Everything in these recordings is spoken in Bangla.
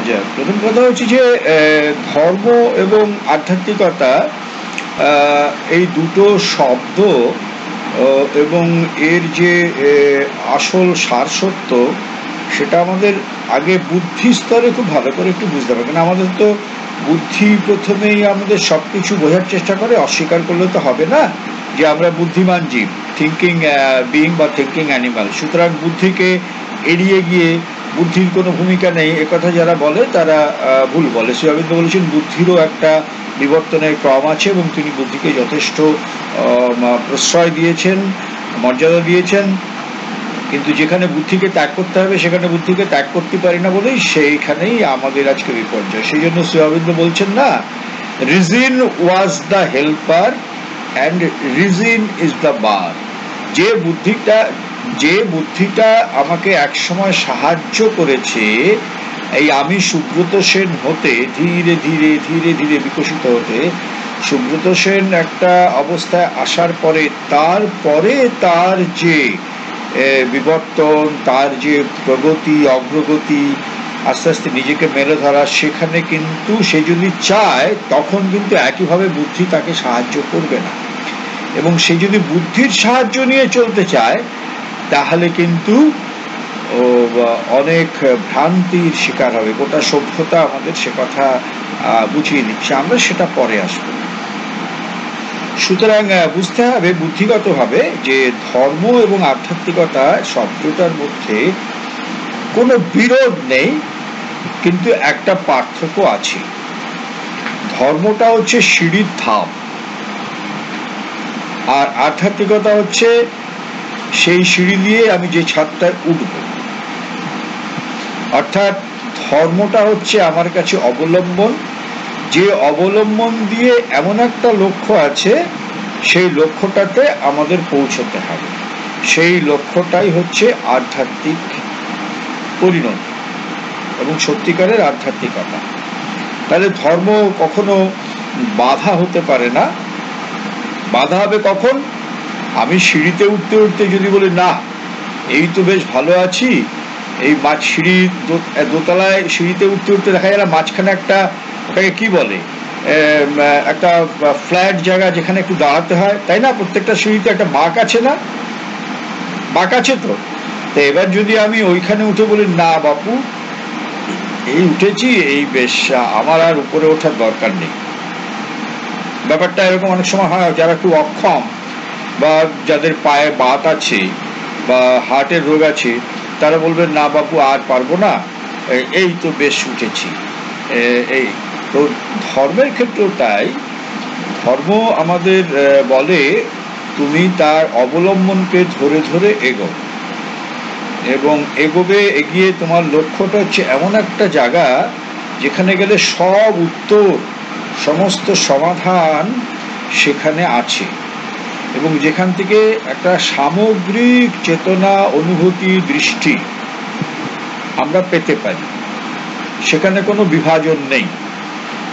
আচ্ছা, প্রথম কথা হচ্ছে যে ধর্ম এবং আধ্যাত্মিকতা এই দুটো শব্দ এবং এর যে আসল সারসত্য সেটা আমাদের আগে বুদ্ধি স্তরে খুব ভালো করে একটু বুঝতে হবে। কারণ আমাদের তো বুদ্ধি প্রথমেই আমাদের সব কিছু বোঝার চেষ্টা করে, অস্বীকার করলে তো হবে না যে আমরা বুদ্ধিমান জীব, থিঙ্কিং বিইং বা থিঙ্কিং অ্যানিমাল। সুতরাং বুদ্ধিকে এড়িয়ে গিয়ে বুদ্ধির কোনো ভূমিকা নেই একথা যারা বলে তারা ভুল বলে। শ্রী অরবিন্দ বলেছেন বুদ্ধিরও একটা বিবর্তনের ক্রম আছে এবং তিনি বুদ্ধিকে যথেষ্ট প্রশ্রয় দিয়েছেন, মর্যাদা দিয়েছেন। কিন্তু যেখানে বুদ্ধিকে ত্যাগ করতে হবে সেখানে বুদ্ধিকে ত্যাগ করতে পারি না বলেই সেইখানেই আমাদের আজকে বিপর্যয়। সেই জন্য শ্রী অরবিন্দ বলছেন না, reason was the helper and reason is the bar. যে বুদ্ধিটা আমাকে একসময় সাহায্য করেছে এই আমি সুব্রত সেন হতে, ধীরে ধীরে ধীরে ধীরে বিকশিত হতে, সুব্রত সেন একটা অবস্থায় আসার পরে তারপরে তার যে বিবর্তন, তার যে প্রগতি অগ্রগতি, আস্তে আস্তে নিজেকে মেলে ধরা, সেখানে কিন্তু সে যদি চায় তখন কিন্তু একইভাবে বুদ্ধি তাকে সাহায্য করবে না। এবং সে যদি বুদ্ধির সাহায্য নিয়ে চলতে চায় তাহলে কিন্তু অনেক ভ্রান্তির শিকার হবে। গোটা সভ্যতা আমাদের সে কথা বুঝিয়ে দিচ্ছে, আমরা সেটা পরে আসবো। সুতরাং বুঝতে হবে বুদ্ধিগতভাবে যে ধর্ম এবং আধ্যাত্মিকতা শব্দটার মধ্যে কোনো বিরোধ নেই, কিন্তু একটা পার্থক্য আছে। ধর্মটা হচ্ছে সিঁড়ির ধাপ, আর আধ্যাত্মিকতা হচ্ছে সেই সিঁড়ি দিয়ে আমি যে ছাদটায় উঠব। অর্থাৎ ধর্মটা হচ্ছে আমার কাছে অবলম্বন, যে অবলম্বন দিয়ে এমন একটা লক্ষ্য আছে, সেই লক্ষ্যটাতে আমাদের পৌঁছতে হবে। সেই লক্ষ্যটাই হচ্ছে আধ্যাত্মিক পরিণতি এবং সত্যিকারের আধ্যাত্মিকতা। তাহলে ধর্ম কখনো বাধা হতে পারে না। বাধা হবে কখন? আমি সিঁড়িতে উঠতে উঠতে যদি বলি না এই তো বেশ ভালো আছি, এই সিঁড়ি দোতলায় সিঁড়িতে উঠতে উঠতে দেখা যায় মাঝখানে একটা, ওটাকে কি বলে, একটা ফ্ল্যাট জায়গা যেখানে একটু দাঁড়াতে হয়, তাই না? প্রত্যেকটা সিঁড়িতে একটা বাঁক আছে না? বাঁক আছে তো। এবার যদি আমি ওইখানে উঠে বলি না বাপু এই উঠেছি, এই বেশ, আমার আর উপরে ওঠার দরকার নেই। ব্যাপারটা এরকম অনেক সময় হয়, যারা খুব অক্ষম বা যাদের পায়ে বাত আছে বা হার্টের রোগ আছে তারা বলবেন না বাপু আর পারবো না, এই তো বেশ উঠেছি। এই তো ধর্মের ক্ষেত্রেও তাই। ধর্ম আমাদের বলে তুমি তার অবলম্বনকে ধরে ধরে এগো, এবং এগিয়ে তোমার লক্ষ্যটা হচ্ছে এমন একটা জায়গা যেখানে গেলে সব উত্তর, সমস্ত সমাধান সেখানে আছে, এবং যেখান থেকে একটা সামগ্রিক চেতনা, অনুভূতি, দৃষ্টি আমরা পেতে পারি। সেখানে কোনো বিভাজন নেই,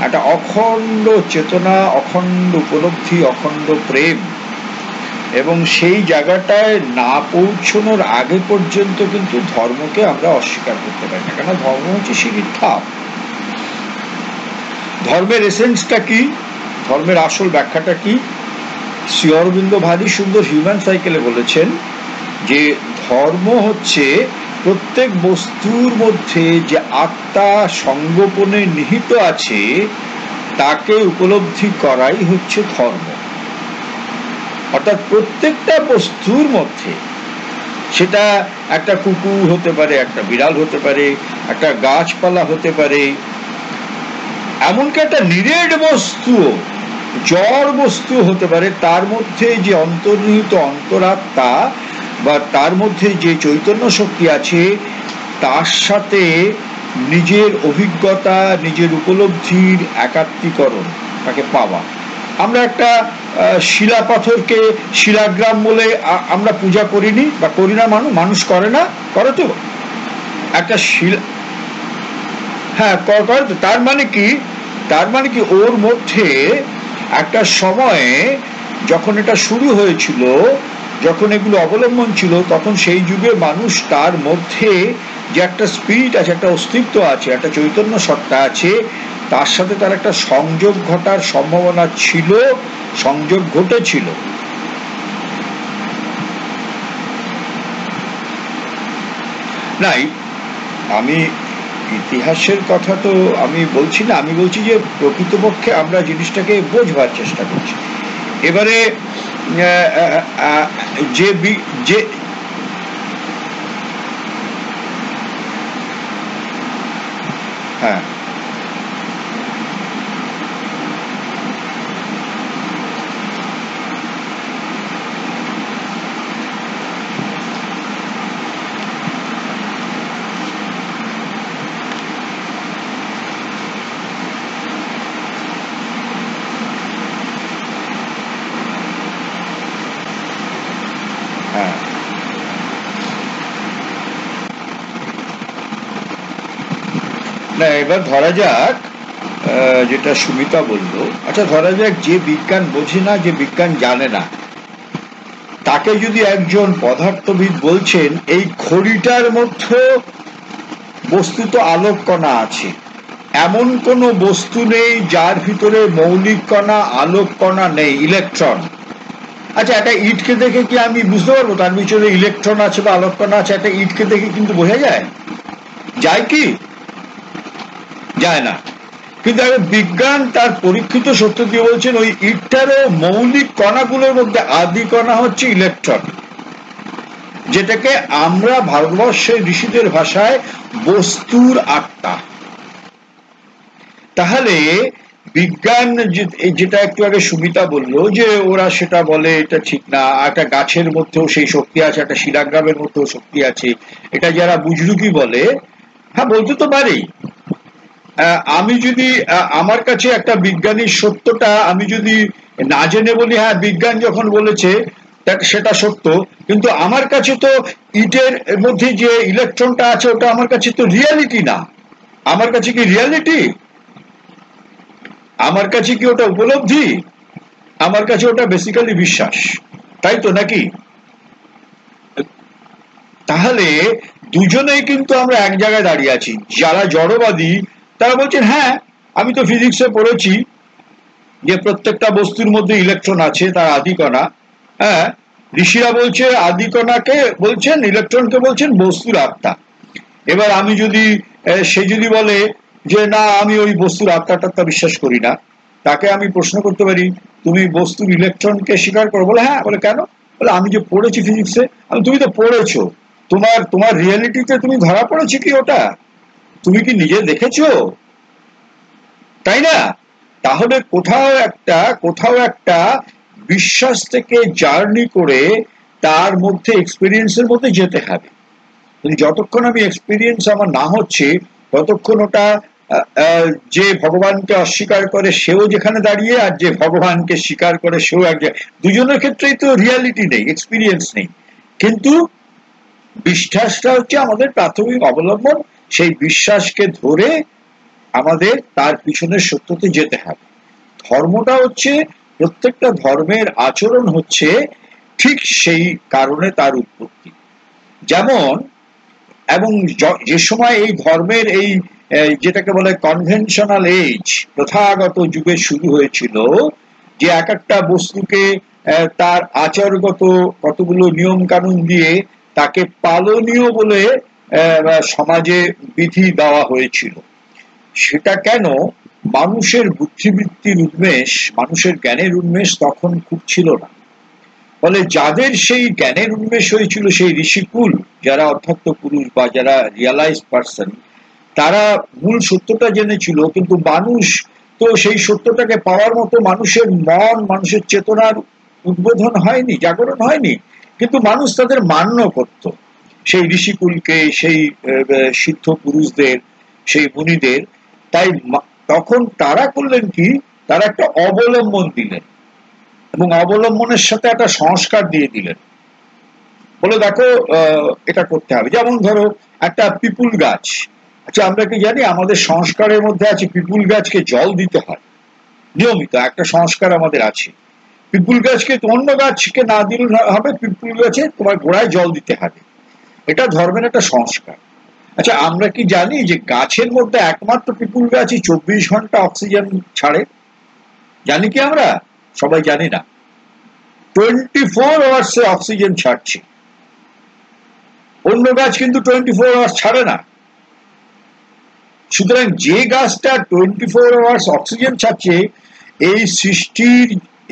একটা অখণ্ড চেতনা, অখণ্ড উপলব্ধি, অখণ্ড প্রেম। এবং সেই জায়গাটায় না পৌঁছানোর আগে পর্যন্ত কিন্তু ধর্মকে আমরা অস্বীকার করতে পারি না, কেন ধর্ম হচ্ছে সিঁড়ির ধাপ। ধর্মের এসেন্সটা কি, ধর্মের আসল ব্যাখ্যাটা কি? শ্রী অরবিন্দ ভারী সুন্দর হিউম্যান সাইকেলে বলেছেন যে ধর্ম হচ্ছে প্রত্যেক বস্তুর মধ্যে যে আত্মা সঙ্গোপনে নিহিত আছে তাকে উপলব্ধি করাই হচ্ছে ধর্ম। অর্থাৎ প্রত্যেকটা বস্তুর মধ্যে, সেটা একটা কুকুর হতে পারে, একটা বিড়াল হতে পারে, একটা গাছপালা হতে পারে, এমনকি একটা নিরেট বস্তু, জড় বস্তু হতে পারে, তার মধ্যে যে অন্তর্নিহিত অন্তরাত্মা বা তার মধ্যে যে চৈতন্য শক্তি আছে তার সাথে নিজের অভিজ্ঞতা, নিজের উপলব্ধির একাত্মীকরণ, তাকে পাওয়া। আমরা একটা শিলা পাথরকে শিলাগ্রাম বলে আমরা পূজা করিনি বা করি না, মানুষ করে না, করে তো একটা শিলা, হ্যাঁ করে তো। তার মানে কি ওর মধ্যে একটা সময়ে যখন এটা শুরু হয়েছিল, যখন এগুলো অবলম্বন ছিল, তখন সেই যুগে মানুষ তার মধ্যে যে একটা স্পিরিট আছে, একটা অস্তিত্ব আছে, একটা চৈতন্য সত্তা আছে, তার সাথে তার একটা সংযোগ ঘটার সম্ভাবনা ছিল, সংযোগ ঘটেছিল। নাই, আমি ইতিহাসের কথা তো আমি বলছি না, আমি বলছি যে প্রকৃতপক্ষে আমরা জিনিসটাকে বোঝবার চেষ্টা করছি। এবারে যে যে হ্যাঁ, হ্যাঁ, না এবার ধরা যাক যেটা সুমিতা বলল, আচ্ছা ধরা যাক যে বিজ্ঞান বোঝে না, যে বিজ্ঞান জানে না, তাকে যদি একজন পদার্থবিদ বলছেন এই ঘড়িটার মধ্যে বস্তুত আলোক কণা আছে, এমন কোন বস্তু নেই যার ভিতরে মৌলিক কণা আলোক কণা নেই, ইলেকট্রন। আচ্ছা একটা ইটকে দেখে কি আমি বুঝতে পারবো তার ভিতরে ইলেকট্রন আছে বা আলোক কণা আছে? একটা ইটকে দেখে কিন্তু বোঝা যায়? যায় কি? যায় না। কিন্তু বিজ্ঞান তার পরীক্ষিত সত্য দিয়ে বলছেন ওই ইটটারও মৌলিক কণাগুলোর মধ্যে আদি কণা হচ্ছে ইলেকট্রন, যেটাকে আমরা ভারতবর্ষের ঋষিদের ভাষায় বস্তুর আত্মা। তাহলে বিজ্ঞান যেটা একটু আগে সুমিতা বললো যে ওরা সেটা বলে এটা ঠিক না, একটা গাছের মধ্যেও সেই শক্তি আছে, একটা শিলাগ্রামের মধ্যেও শক্তি আছে, এটা যারা বুজরুকি বলে, হ্যাঁ বলতে তো পারি। আমি যদি আমার কাছে একটা বিজ্ঞানীর সত্যটা আমি যদি না জেনে বলি হ্যাঁ বিজ্ঞান যখন বলেছে সেটা সত্য, কিন্তু আমার কাছে তো ইটের মধ্যে যে ইলেকট্রনটা আছে ওটা আমার কাছে তো রিয়ালিটি না। আমার কাছে কি রিয়ালিটি? আমার কাছে কি ওটা উপলব্ধি? আমার কাছে ওটা বেসিক্যালি বিশ্বাস, তাই তো নাকি? তাহলে দুজনেই কিন্তু আমরা এক জায়গায় দাঁড়িয়ে আছি। যারা জড়বাদী তারা বলছেন হ্যাঁ আমি তো ফিজিক্সে পড়েছি যে প্রত্যেকটা বস্তুর মধ্যে ইলেকট্রন আছে, তার আদিকণা। হ্যাঁ, ঋষিরা বলছে আদিকণাকে বলছেন, ইলেকট্রনকে বলছেন বস্তুর আত্মা। এবার আমি যদি সে যদি বলে যে না আমি ওই বস্তুর আত্মাটা বিশ্বাস করি না, তাকে আমি প্রশ্ন করতে পারি তুমি বস্তুর ইলেকট্রনকে স্বীকার করো? বলে হ্যাঁ। বলে কেন? বলে আমি যে পড়েছি ফিজিক্সে। তুমি তো পড়েছো, তোমার রিয়ালিটিতে তুমি ধরা পড়েছে কি ওটা? তুমি কি নিজে দেখেছো? তাই না? তাহলে কোথাও একটা বিশ্বাস থেকে জার্নি করে তার মধ্যে এক্সপিরিয়েন্সের মধ্যে যেতে হবে। যতক্ষণ আমি এক্সপিরিয়েন্স আমার না হচ্ছে ততক্ষণ ওটা যে ভগবানকে অস্বীকার করে সেও যেখানে দাঁড়িয়ে, আর যে ভগবানকে স্বীকার করে সেও এক জায়গায়। দুজনের ক্ষেত্রেই তো রিয়ালিটি নেই, এক্সপিরিয়েন্স নেই। কিন্তু বিশ্বাসটা হচ্ছে আমাদের প্রাথমিক অবলম্বন। সেই বিশ্বাসকে ধরে আমাদের তার পিছনের সত্যতে যেতে হবে। ধর্মটা হচ্ছে, প্রত্যেকটা ধর্মের আচরণ হচ্ছে ঠিক সেই কারণে তার উৎপত্তি। যেমন এবং যে সময় এই ধর্মের এই যেটাকে বলে কনভেনশনাল এজ, প্রথাগত যুগে শুরু হয়েছিল, যে এক একটা বস্তুকে তার আচারগত কতগুলো নিয়ম কানুন দিয়ে তাকে পালনীয় বলে সমাজে বিধি দেওয়া হয়েছিল। সেটা কেন? মানুষের বুদ্ধিবৃত্তির উন্মেষ, মানুষের জ্ঞানের উন্মেষ তখন খুব ছিল না। ফলে যাদের সেই জ্ঞানের উন্মেষ হয়েছিল, সেই ঋষিকুল যারা অধ্যাত্ম পুরুষ বা যারা রিয়ালাইজ পার্সন, তারা মূল সত্যটা জেনেছিল। কিন্তু মানুষ তো সেই সত্যটাকে পাওয়ার মতো মানুষের মন, মানুষের চেতনার উদ্বোধন হয়নি, জাগরণ হয়নি। কিন্তু মানুষ তাদের মান্য করত, সেই ঋষিকুলকে, সেই সিদ্ধ পুরুষদের, সেই মুনিদের। তাই তখন তারা করলেন কি, তারা একটা অবলম্বন দিলেন এবং অবলম্বনের সাথে একটা সংস্কার দিয়ে দিলেন। বলে দেখো এটা করতে হবে। যেমন ধরো একটা পিপুল গাছ, আচ্ছা আমরা কি জানি আমাদের সংস্কারের মধ্যে আছে পিপুল গাছকে জল দিতে হয় নিয়মিত, একটা সংস্কার আমাদের আছে। পিপুল গাছকে অন্য গাছকে না দিলে হবে, পিপুল গাছে তোমার গোড়ায় জল দিতে হবে। এটা ধর্মের একটা সংস্কার। আচ্ছা, আমরা কি জানি যে গাছের মধ্যে একমাত্র পিপুল গাছই 24 ঘন্টা অক্সিজেন ছাড়ে? জানি কি আমরা? সবাই জানি না। 24 আওয়ার্স অক্সিজেন ছাড়ছে, অন্য গাছ কিন্তু 24 আওয়ার্স ছাড়ে না। সুতরাং যে গাছটা 24 আওয়ার্স অক্সিজেন ছাড়ছে, এই সৃষ্টির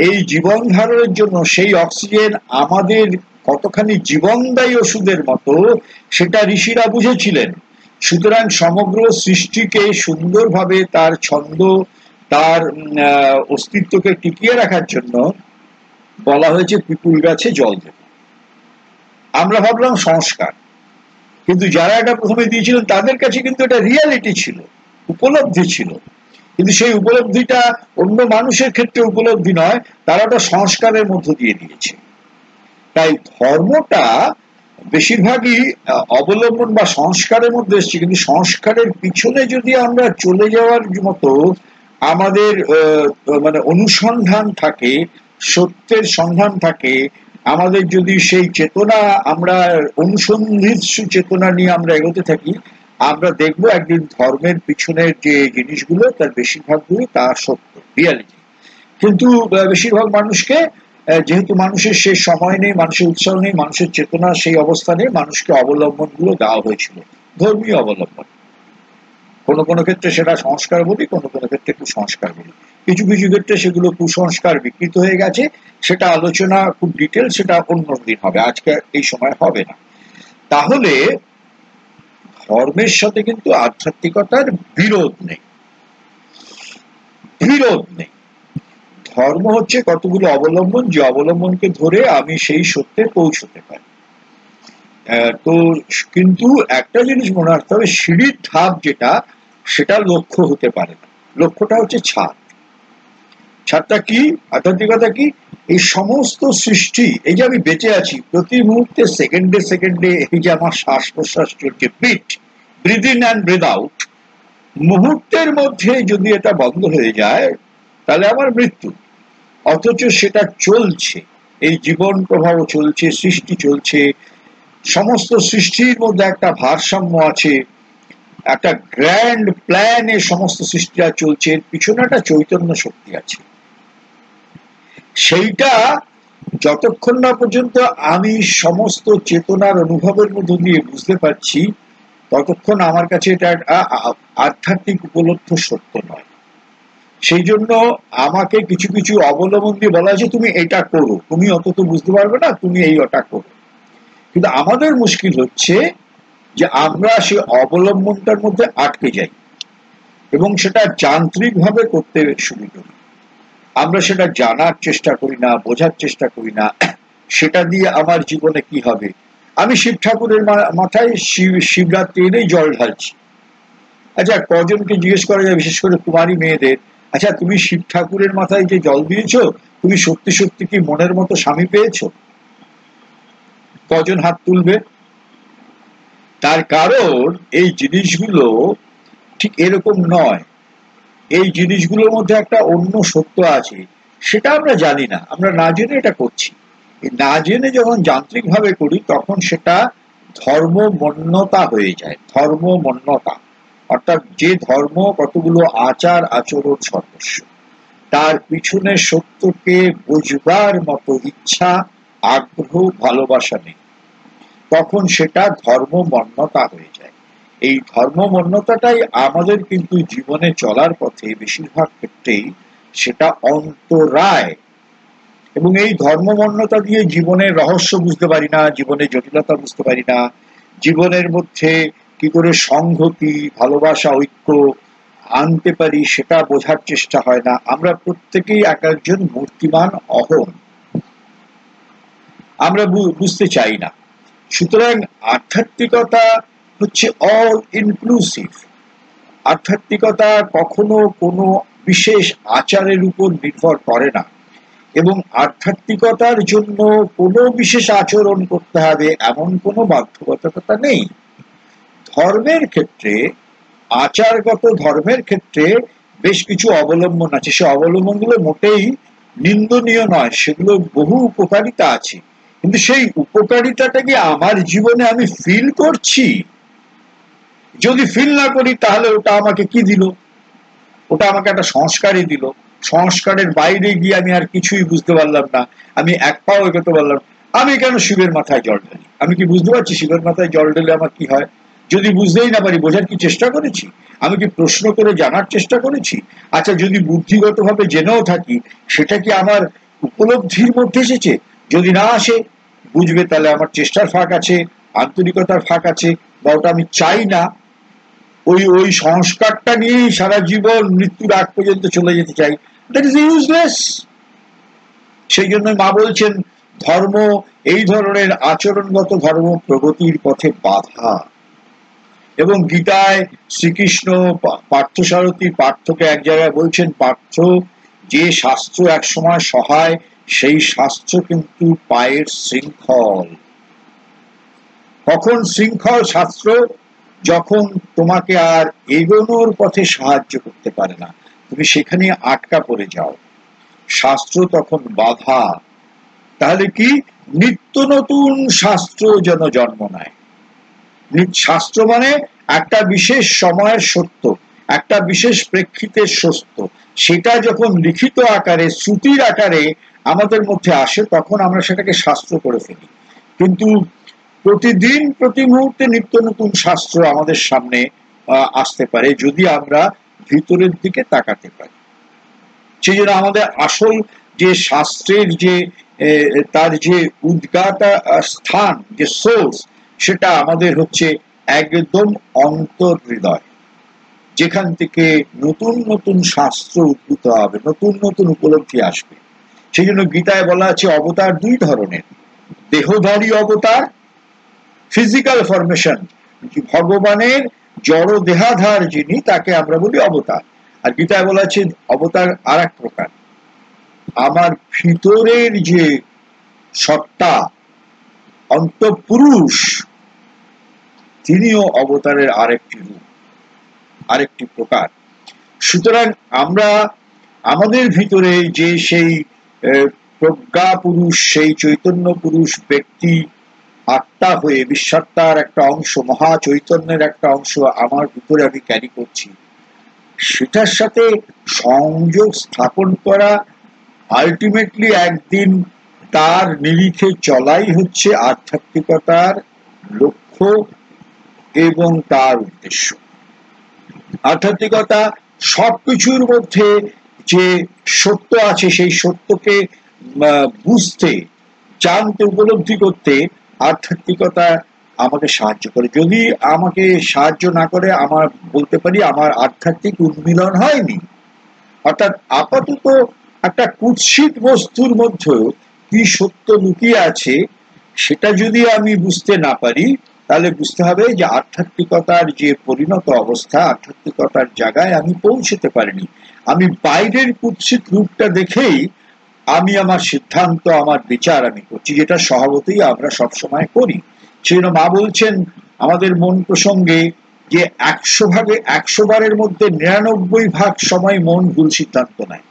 এই জীবন ধারণের জন্য সেই অক্সিজেন আমাদের কতখানি জীবনদায়ী ওষুধের মতো, সেটা ঋষিরা বুঝেছিলেন। সুতরাং সমগ্র সৃষ্টিকে সুন্দরভাবে তার ছন্দ, তার অস্তিত্বকে টিকিয়ে রাখার জন্য বলা হয়েছে পিপুল গাছে জল দেবে। আমরা ভাবলাম সংস্কার, কিন্তু যারা এটা প্রথমে দিয়েছিলেন তাদের কাছে কিন্তু এটা রিয়ালিটি ছিল, উপলব্ধি ছিল। কিন্তু সেই উপলব্ধিটা অন্য মানুষের ক্ষেত্রে উপলব্ধি নয়, তারা ওটা সংস্কারের মধ্য দিয়ে দিয়েছে। তাই ধর্মটা বেশিরভাগই অবলম্বন বা সংস্কারের মধ্যে এসছে, কিন্তু সংস্কারের পিছনে যদি আমরা চলে যাওয়ার মতো আমাদের মানে অনুসন্ধান থাকে, সত্যের সন্ধান থাকে, আমাদের যদি সেই চেতনা, আমরা অনুসন্ধিৎসু চেতনা নিয়ে আমরা এগোতে থাকি, আমরা দেখবো একদিন ধর্মের পিছনের যে জিনিসগুলো তার বেশিরভাগগুলো তা সত্য, রিয়ালিটি। কিন্তু বেশিরভাগ মানুষকে, যেহেতু মানুষের সেই সময় নেই, মানুষের উৎসাহ নেই, মানুষের চেতনা সেই অবস্থানে, মানুষকে অবলম্বন গুলো দেওয়া হয়েছিল, ধর্মীয় অবলম্বন। কোনো কোনো ক্ষেত্রে সেটা সংস্কার বলি, কোনো কোনো ক্ষেত্রে কুসংস্কার বলি। কিছু কিছু ক্ষেত্রে সেগুলো কুসংস্কার বিকৃত হয়ে গেছে, সেটা আলোচনা খুব ডিটেল, সেটা অন্য দিন হবে, আজকে এই সময় হবে না। তাহলে ধর্মের সাথে কিন্তু আধ্যাত্মিকতার বিরোধ নেই, বিরোধ নেই। ধর্ম হচ্ছে কতগুলো অবলম্বন, যে অবলম্বনকে ধরে আমি সেই সত্যে পৌঁছতে পারি। তো কিন্তু একটা জিনিস মনে রাখতে হবে, সিঁড়ির ধাপ যেটা, সেটা লক্ষ্য হতে পারে না। লক্ষ্যটা হচ্ছে ছাদ। ছাদটা কি? আধ্যাত্মিকতা কি? এই সমস্ত সৃষ্টি, এই যে আমি বেঁচে আছি প্রতি মুহূর্তে, সেকেন্ডে সেকেন্ডে, এই যে আমার শ্বাস প্রশ্বাস চলছে, breathe in and breathe out, মুহূর্তের মধ্যে যদি এটা বন্ধ হয়ে যায় তাহলে আমার মৃত্যু। অথচ সেটা চলছে, এই জীবন প্রবাহ চলছে, সৃষ্টি চলছে, সমস্ত সৃষ্টির মধ্যে একটা ভারসাম্য আছে, একটা গ্র্যান্ড প্ল্যানে সমস্ত সৃষ্টিরা চলছে, এর পিছনে একটা চৈতন্য শক্তি আছে। সেইটা যতক্ষণ না পর্যন্ত আমি সমস্ত চেতনার অনুভবের মধ্য দিয়ে বুঝতে পারছি, ততক্ষণ আমার কাছে এটা আধ্যাত্মিক উপলব্ধ সত্য নয়। সেই জন্য আমাকে কিছু কিছু অবলম্বন দিয়ে বলা হয়েছে, তুমি এটা করো, তুমি অত তো বুঝতে পারবে না, তুমি এই ওটা করো। কিন্তু আমাদের মুশকিল হচ্ছে যে আমরা সেই অবলম্বনটার মধ্যে আটকে যাই এবং সেটা যান্ত্রিক ভাবে করতে শুরু করি। আমরা সেটা জানার চেষ্টা করি না, বোঝার চেষ্টা করি না, সেটা দিয়ে আমার জীবনে কি হবে। আমি শিব ঠাকুরের মাথায় শিবরাত্রি এলেই জল ঢালছি। আচ্ছা, কজনকে জিজ্ঞেস করা যায়, বিশেষ করে কুমারী মেয়েদের, আচ্ছা তুমি শিব ঠাকুরের মাথায় যে জল দিয়েছো, তুমি সত্যি সত্যি কি মনের মতো স্বামী পেয়েছো? কজন হাত তুলবে? তার কারণ এই জিনিসগুলো ঠিক এরকম নয়। এই জিনিসগুলোর মধ্যে একটা অন্য সত্য আছে, সেটা আমরা জানি না, আমরা না জেনে এটা করছি। না জেনে যখন যান্ত্রিক ভাবে করি, তখন সেটা ধর্মমন্যতা হয়ে যায়। ধর্মমন্যতা অর্থাৎ যে ধর্ম কতগুলো আচার আচরণ সদস্য, তার পিছনে সত্যকে বুঝবার মতো ইচ্ছা, আগ্রহ, ভালোবাসা নেই, তখন সেটা ধর্মমন্যতা হয়ে যায়। এই ধর্মমন্যতাটাই আমাদের কিন্তু জীবনে চলার পথে বেশিরভাগ ক্ষেত্রেই সেটা অন্তরায়। এবং এই ধর্মমন্যতা দিয়ে জীবনের রহস্য বুঝতে পারি না, জীবনের জটিলতা বুঝতে পারি না, জীবনের মধ্যে কি করে সংহতি, ভালোবাসা, ঐক্য আনতে পারি সেটা বোঝার চেষ্টা হয় না। আমরা প্রত্যেকেই এক একজন মূর্তিমান অহং, আমরা বুঝতে চাই না। সুতরাং আধ্যাত্মিকতা হচ্ছে অল ইনক্লুসিভ। আধ্যাত্মিকতা কখনো কোনো বিশেষ আচারের উপর নির্ভর করে না, এবং আধ্যাত্মিকতার জন্য কোনো বিশেষ আচরণ করতে হবে এমন কোনো বাধ্যবাধকতা নেই। ধর্মের ক্ষেত্রে, আচারগত ধর্মের ক্ষেত্রে বেশ কিছু অবলম্বন আছে, সে অবলম্বনগুলো মোটেই নিন্দনীয় নয়, সেগুলো বহু উপকারিতা আছে। কিন্তু সেই উপকারিতাটা কি আমার জীবনে আমি ফিল করছি? যদি ফিল না করি তাহলে ওটা আমাকে কি দিল? ওটা আমাকে একটা সংস্কারই দিল। সংস্কারের বাইরে গিয়ে আমি আর কিছুই বুঝতে পারলাম না, আমি এক পাও এগোতে পারলাম। আমি কেন শিবের মাথায় জল ঢালি? আমি কি বুঝতে পারছি শিবের মাথায় জল ঢেলে আমার কি হয়? যদি বুঝতেই না পারি, বোঝার কি চেষ্টা করেছি? আমি কি প্রশ্ন করে জানার চেষ্টা করেছি? আচ্ছা, যদি বুদ্ধিগত ভাবে জেনেও থাকি, সেটা কি আমার উপলব্ধির মধ্যে এসেছে? যদি না আসে, বুঝবে তাহলে আমার চেষ্টার ফাঁক আছে, আন্তরিকতার ফাঁক আছে, বা ওটা আমি চাই না, ওই সংস্কারটা নিয়েই সারা জীবন মৃত্যুর আগ পর্যন্ত চলে যেতে চাই, দ্যাট ইজ ইউজলেস। সেই জন্য মা বলছেন, ধর্ম, এই ধরনের আচরণগত ধর্ম প্রগতির পথে বাধা। এবং গীতায় শ্রীকৃষ্ণ পার্থসারথী পার্থকে এক জায়গায় বলছেন, পার্থ, যে শাস্ত্র একসময় সহায়, সেই শাস্ত্র কিন্তু পায়ের শৃঙ্খল। কখন শৃঙ্খল শাস্ত্র? যখন তোমাকে আর এগোনোর পথে সাহায্য করতে পারে না, তুমি সেখানে আটকা পড়ে যাও, শাস্ত্র তখন বাধা। তাহলে কি? নিত্য নতুন শাস্ত্র যেন জন্ম নেয়। শাস্ত্র মানে একটা বিশেষ সময়ের সত্য, একটা বিশেষ প্রেক্ষিতের সত্য, সেটা যখন লিখিত আকারে, শ্রুতির আকারে আমাদের মধ্যে আসে, তখন আমরা সেটাকে শাস্ত্র করে ফেলি। কিন্তু প্রতিদিন প্রতি মুহূর্তে নিত্য নতুন শাস্ত্র আমাদের সামনে আসতে পারে, যদি আমরা ভিতরের দিকে তাকাতে পারি। সেই জন্য আমাদের আসল যে শাস্ত্রের যে তার যে উদ্গাতা স্থান, যে সোর্স, সেটা আমাদের হচ্ছে একদম অন্তর্হৃদয়, যেখান থেকে নতুন নতুন শাস্ত্র উদ্ভূত হবে, নতুন নতুন উপলব্ধি আসবে। সেই জন্য গীতায় বলা আছে অবতার দুই ধরনের, দেহধারী অবতার, ফিজিক্যাল ফরমেশন, ভগবানের জড় দেহাধার যিনি, তাকে আমরা বলি অবতার। আর গীতায় বলা আছে অবতার আর এক প্রকার, আমার ভিতরের যে সত্তা, অন্তঃপুরুষ, তিনিও অবতারের আরেকটি রূপ, আরেকটি প্রকার। সুতরাং আমরা আমাদের ভিতরে যে সেই প্রজ্ঞা পুরুষ, সেই চৈতন্য পুরুষ ব্যক্তি, আত্মা হয়ে, বিশ্বাত্মার একটা অংশ, মহা চৈতন্যের একটা অংশ আমার ভিতরে আমি ক্যারি করছি, সেটার সাথে সংযোগ স্থাপন করা, আলটিমেটলি একদিন তার নিরিখে চলাই হচ্ছে আধ্যাত্মিকতার লক্ষ্য এবং তার উদ্দেশ্য। আধ্যাত্মিকতা সবকিছুর মধ্যে যে সত্য আছে, সেই সত্যকে বুঝতে, জানতে, উপলব্ধি করতে আধ্যাত্মিকতা আমাকে সাহায্য করে। যদি আমাকে সাহায্য না করে, আমার বলতে পারি আমার আধ্যাত্মিক উন্মিলন হয়নি। অর্থাৎ আপাতত একটা কুৎসিত বস্তুর মধ্যেও কি সত্য লুকিয়ে আছে, সেটা যদি আমি বুঝতে না পারি, তাহলে বুঝতে হবে যে আধ্যাত্মিকতার যে পরিণত অবস্থা, আধ্যাত্মিকতার জায়গায় আমি পৌঁছতে পারিনি। আমি বাইরের কুৎসিত রূপটা দেখেই আমি আমার সিদ্ধান্ত, আমার বিচার আমি করছি, যেটা স্বভাবতই আমরা সবসময় করি। সেই জন্য মা বলছেন আমাদের মন প্রসঙ্গে যে 100 ভাগে 100 বারের মধ্যে 99 ভাগ সময় মন ভুল সিদ্ধান্ত নেয়।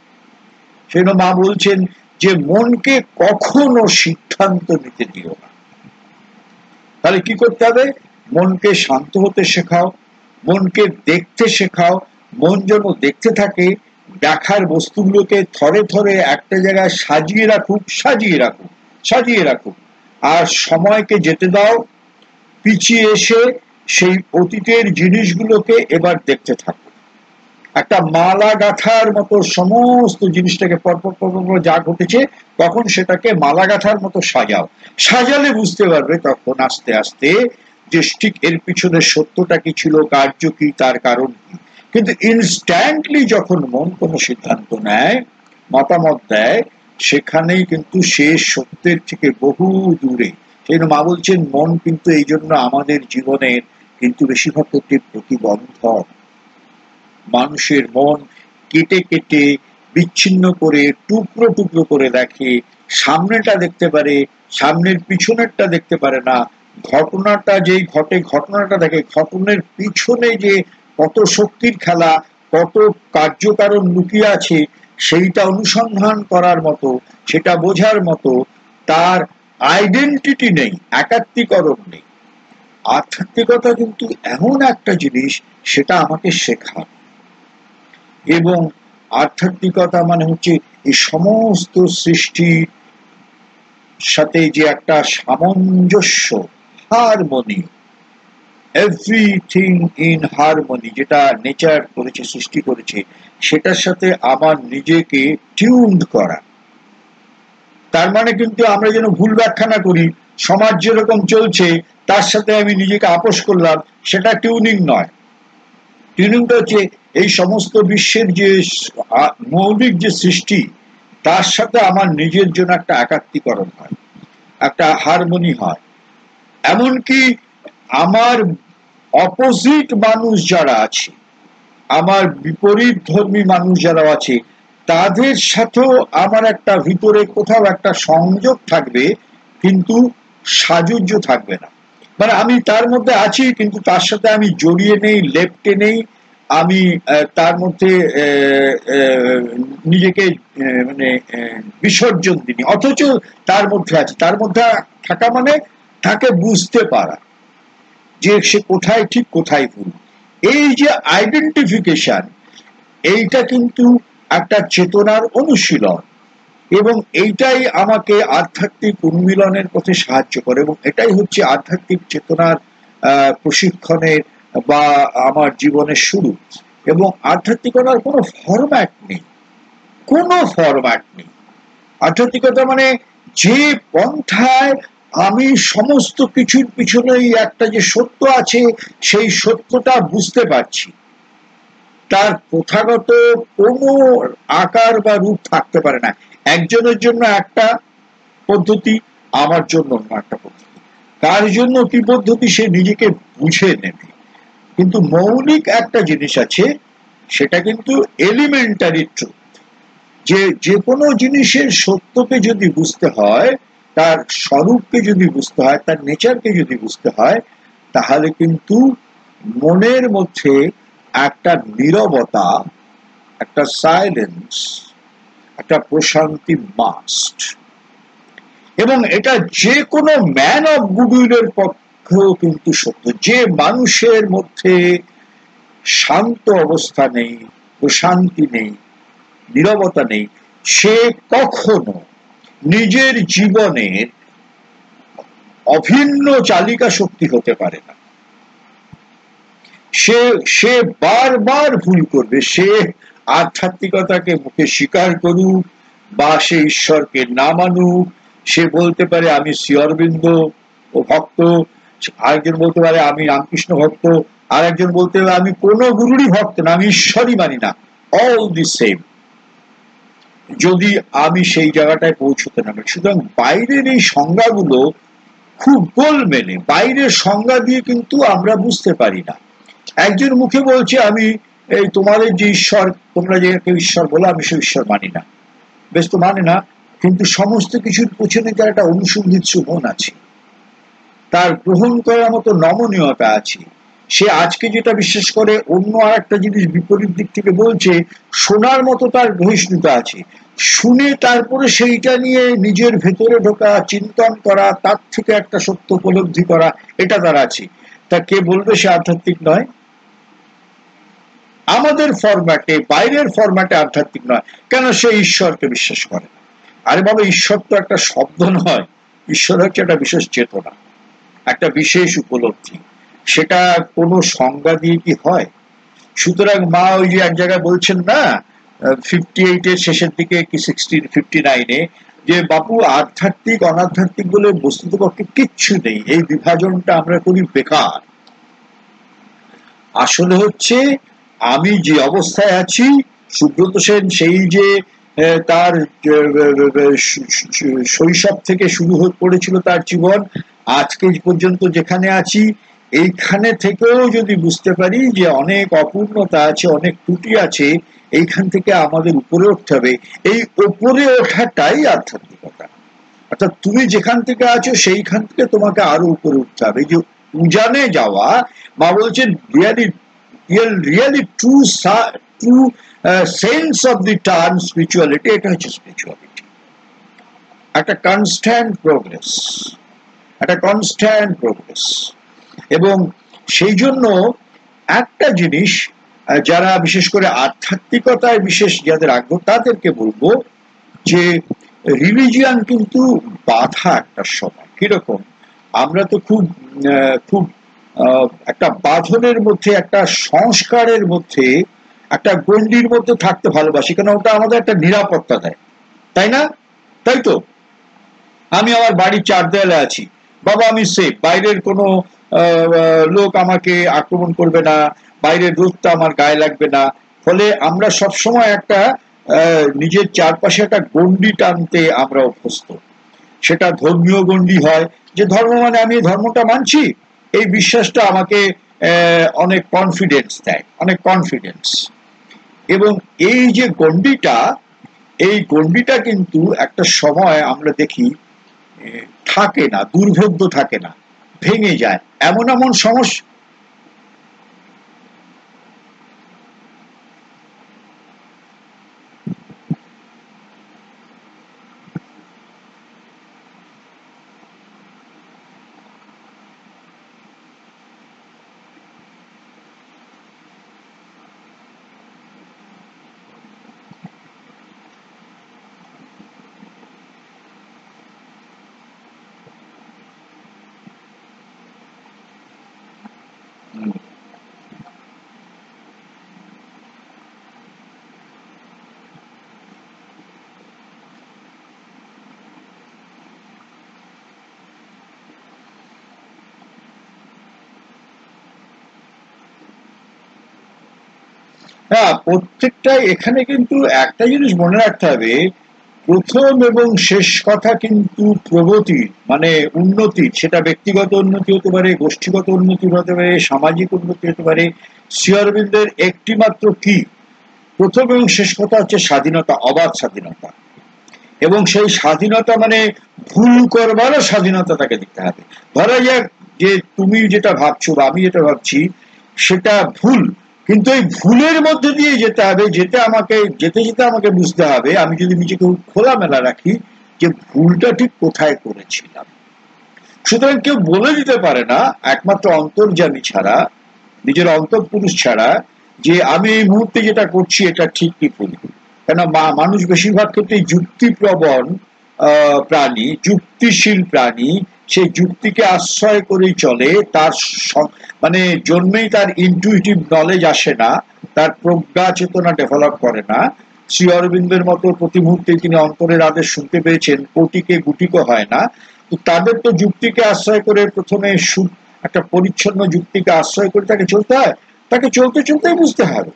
সেই জন্য মা বলছেন যে মনকে কখনো সিদ্ধান্ত নিতে দিও না। তাহলে কি করতে হবে? মনকে শান্ত হতে শেখাও, মনকে দেখতে শেখাও। মন যেন দেখতে থাকে, দেখার বস্তুগুলোকে থরে থরে একটা জায়গায় সাজিয়ে রাখুক, সাজিয়ে রাখুক, সাজিয়ে রাখুক। আর সময়কে যেতে দাও, পিছিয়ে এসে সেই অতীতের জিনিসগুলোকে এবার দেখতে থাকো। একটা মালা গাঁথার মতো সমস্ত জিনিসটাকে পরপর পরপর যা ঘটেছে, তখন সেটাকে মালা গাঁথার মতো সাজাও। সাজালে বুঝতে পারবে তখন আস্তে আস্তে যে ঠিক এর পিছনে সত্যটা কি ছিল, কার্য কি, তার কারণ কি। কিন্তু ইনস্ট্যান্টলি যখন মন কোনো সিদ্ধান্ত নেয়, মতামত দেয়, সেখানেই কিন্তু সে সত্যের থেকে বহু দূরে। সেই জন্য মা বলছেন মন কিন্তু এই জন্য আমাদের জীবনের কিন্তু বেশিরভাগ ক্ষেত্রে প্রতিবন্ধক। মানুষের মন কেটে কেটে, বিচ্ছিন্ন করে, টুকরো টুকরো করে দেখে, সামনেটা দেখতে পারে, সামনের পিছনেরটা দেখতে পারে না। ঘটনাটা যেই ঘটে, ঘটনাটা দেখে, ঘটনার পিছনে যে কত শক্তির খেলা, কত কার্যকারণ লুকিয়ে আছে, সেইটা অনুসন্ধান করার মতো, সেটা বোঝার মতো তার আইডেন্টিটি নেই, একাত্মীকরণ নেই। আধ্যাত্মিকতা কিন্তু এমন একটা জিনিস, সেটা আমাকে শেখায়। এবং আধ্যাত্মিকতা মানে হচ্ছে এই সমস্ত সৃষ্টির সাথে যে একটা সামঞ্জস্য, হারমোনি, এভরিথিং ইন হারমোনি, যেটা নেচার করেছে, সৃষ্টি করেছে, সেটার সাথে আমার নিজেকে টিউনড করা। তার মানে কিন্তু আমরা যেন ভুল ব্যাখ্যা না করি, সমাজ যেরকম চলছে তার সাথে আমি নিজেকে আপোষ করলাম, সেটা টিউনিং নয়। টিউনিংটা হচ্ছে এই সমস্ত বিশ্বের যে মৌলিক যে সৃষ্টি, তার সাথে আমার নিজের জন্য একটা একাত্মীকরণ হয়, একটা হারমোনি হয়। এমনকি আমার অপোজিট মানুষ যারা আছে, আমার বিপরীত ধর্মী মানুষ যারা আছে, তাদের সাথেও আমার একটা ভিতরে কোথাও একটা সংযোগ থাকবে, কিন্তু সাযুজ্য থাকবে না। মানে আমি তার মধ্যে আছি, কিন্তু তার সাথে আমি জড়িয়ে নেই, লেপ্টে নেই, আমি তার মধ্যে নিজেকে মানে বিসর্জন দিই, অথচ তার মধ্যে আছে। তার মধ্যে থাকা মানে তাকে বুঝতে পারা যে সে কোথায় ঠিক কোথায় ভুল। এই যে আইডেন্টিফিকেশন, এইটা কিন্তু একটা চেতনার অনুশীলন, এবং এইটাই আমাকে আধ্যাত্মিক উন্মিলনের পথে সাহায্য করে, এবং এটাই হচ্ছে আধ্যাত্মিক চেতনার প্রশিক্ষণের বা আমার জীবনের শুরু। এবং আধ্যাত্মিকতার কোনো ফরম্যাট নেই, কোনো ফরম্যাট নেই। আধ্যাত্মিকতা মানে যে পন্থায় আমি সমস্ত কিছুর পিছনেই একটা যে সত্য আছে, সেই সত্যটা বুঝতে পারছি, তার প্রথাগত কোনো আকার বা রূপ থাকতে পারে না। একজনের জন্য একটা পদ্ধতি, আমার জন্য অন্য একটা পদ্ধতি, তার জন্য কি পদ্ধতি সে নিজেকে বুঝে নেবে। কিন্তু মৌলিক একটা জিনিস আছে, সেটা কিন্তু এলিমেন্টারি ট্রুথ, যে কোনো জিনিসের সত্যকে যদি বুঝতে হয়, তার স্বরূপকে যদি বুঝতে হয়, তার নেচারকে যদি বুঝতে হয়, তাহলে কিন্তু মনের মধ্যে একটা নীরবতা, একটা সাইলেন্স, একটা প্রশান্তি মাস্ট। এবং এটা যে কোনো ম্যান অফ গুডউইলের পক্ষেও কিন্তু সত্য। যে মানুষের মধ্যে শান্ত অবস্থা নেই, প্রশান্তি নেই, নীরবতা নেই, সে কখনো নিজের জীবনের অভিন্ন চালিকা শক্তি হতে পারে না। সে বারবার ভুল করবে। সে আধ্যাত্মিকতাকে মুখে স্বীকার করুক বা সে ঈশ্বরকে না মানুক, সে বলতে পারে আমি শ্রী অরবিন্দ ও ভক্ত, আরেকজন বলতে পারে আমি রামকৃষ্ণ ভক্ত, আর একজন বলতে পারে আমি কোনো গুরুরই ভক্ত না, আমি ঈশ্বরই মানি না। অল দি সেম, যদি আমি সেই জায়গাটায় পৌঁছতে না পারি। সুতরাং বাইরের এই সংজ্ঞাগুলো খুব গোলমেলে, বাইরের সংজ্ঞা দিয়ে কিন্তু আমরা বুঝতে পারি না। একজন মুখে বলছে আমি এই তোমাদের যে ঈশ্বর, তোমরা যে কেউ ঈশ্বর বলো, আমি সে ঈশ্বর মানি না। বেশ, তো মানে না, কিন্তু সমস্ত কিছুর পেছনে তার একটা অনুসন্ধিৎসু মন আছে, তার গ্রহণ করার মতো নমনীয়তা আছে। সে আজকে যেটা বিশ্বাস করে, অন্য আর একটা জিনিস বিপরীত দিক থেকে বলছে, শোনার মতো তার গ্রহিষ্ণুতা আছে। শুনে তারপরে সেইটা নিয়ে নিজের ভেতরে ঢোকা, চিন্তন করা, তার থেকে একটা সত্য উপলব্ধি করা, এটা তার আছে। তা কে বলবে সে আধ্যাত্মিক নয়? আমাদের ফরম্যাটে, বাইরের ফরম্যাটে আধ্যাত্মিক নয় কেন? সে ঈশ্বরকে বিশ্বাস করে। আরে বাবা, ঈশ্বর তো একটা শব্দ নয়, ঈশ্বর হচ্ছে একটা বিশেষ চেতনা, একটা বিশেষ উপলব্ধি। সেটা কোনো সংজ্ঞা দিয়ে কি হয়? সুতরাং মা ওই যে এক জায়গায় বলছেন না, 58-এর শেষের দিকে কি 59-এ, যে বাপু আধ্যাত্মিক অনাধ্যাত্মিক বলে বস্তুতপক্ষে কিচ্ছু নেই, এই বিভাজনটা আমরা করি বেকার। আসলে হচ্ছে আমি যে অবস্থায় আছি, সুব্রত সেন সেই যে তার শৈশব থেকে শুরু করেছিল তার জীবন, আজকে পর্যন্ত যেখানে আছি, এইখানে থেকেও যদি বুঝতে পারি যে অনেক অপূর্ণতা আছে, অনেক ত্রুটি আছে, এইখান থেকে আমাদের উপরে উঠতে হবে। এই উপরে ওঠাটাই আধ্যাত্মিকতা। অর্থাৎ তুমি যেখান থেকে আছো সেইখান থেকে তোমাকে আরো উপরে উঠতে হবে, যে উজানে যাওয়া। মা বলছেন really true sense of the term spirituality, এটা হচ্ছে স্পিরিচুয়ালিটি, একটা কনস্ট্যান্ট প্রোগ্রেস, একটা কনস্ট্যান্ট প্রোগ্রেস। এবং সেই জন্য একটা জিনিস, যারা বিশেষ করে আধ্যাত্মিকতায় বিশেষ যাদের আগ্রহ তাদেরকে বলবো যে রিলিজিয়ান কিন্তু বাধা একটা সময় কিরকম, আমরা তো খুব একটা বাঁধনের মধ্যে, একটা সংস্কারের মধ্যে, একটা গণ্ডির মধ্যে থাকতে ভালোবাসি, কারণ ওটা আমাদের একটা নিরাপত্তা দেয়, তাই না? তাই তো, আমি আমার বাড়ির চার দেয়ালে আছি, বাবা আমি সেফ, বাইরের কোনো লোক আমাকে আক্রমণ করবে না, বাইরের রোদটা আমার গায়ে লাগবে না। ফলে আমরা সবসময় একটা নিজের চারপাশে একটা গণ্ডি টানতে আমরা অভ্যস্ত। সেটা ধর্মীয় গণ্ডি হয়, যে ধর্ম মানে আমি ধর্মটা মানছি, এই বিশ্বাসটা আমাকে অনেক কনফিডেন্স দেয়, অনেক কনফিডেন্স। এবং এই যে গণ্ডিটা, এই গণ্ডিটা কিন্তু একটা সময় আমরা দেখি থাকে না, দুর্ভেদ্য থাকে না, ভেঙে যায়, এমন এমন সমস্যা। হ্যাঁ, প্রত্যেকটাই এখানে কিন্তু একটা জিনিস মনে রাখতে হবে, প্রথম এবং শেষ কথা কিন্তু প্রগতির মানে উন্নতির, সেটা ব্যক্তিগত উন্নতি হতে পারে, গোষ্ঠীগত উন্নতি হতে পারে, সামাজিক উন্নতি হতে পারে। শ্রী অরবিন্দের একটি মাত্র কি, প্রথম এবং শেষ কথা হচ্ছে স্বাধীনতা, অবাধ স্বাধীনতা। এবং সেই স্বাধীনতা মানে ভুল করবারও স্বাধীনতা তাকে দিতে হবে। ধরা যাক যে তুমি যেটা ভাবছো বা আমি যেটা ভাবছি সেটা ভুল, কিন্তু এই ভুলের মধ্যে দিয়ে যেতে হবে, যেতে যেতে আমাকে বুঝতে হবে, আমি যদি নিজেকে খোলামেলা রাখি, যে ভুলটা ঠিক কোথায় করেছিলাম। সুতরাং কেউ বলে দিতে পারে না, একমাত্র অন্তর্যামী ছাড়া, নিজের অন্তঃপুরুষ ছাড়া, যে আমি এই মুহূর্তে যেটা করছি এটা ঠিক কি ভুল। কেন মানুষ বেশিরভাগ ক্ষেত্রে যুক্তিপ্রবণ প্রাণী, যুক্তিশীল প্রাণী, সেই যুক্তিকে আশ্রয় করেই চলে, তার মানে জন্মেই তার ইনটুইটিভ নলেজ আসে না, তার প্রজ্ঞা চেতনা ডেভেলপ করে না। শ্রী অরবিন্দের মতো প্রতি মুহূর্তে তিনি অন্তরের আদেশ শুনতে পেয়েছেন, কোটিকে গুটিকে হয় না। তো তাদের তো যুক্তিকে আশ্রয় করে প্রথমে একটা পরিচ্ছন্ন যুক্তিকে আশ্রয় করে তাকে চলতে হয়, তাকে চলতে চলতেই বুঝতে হবে,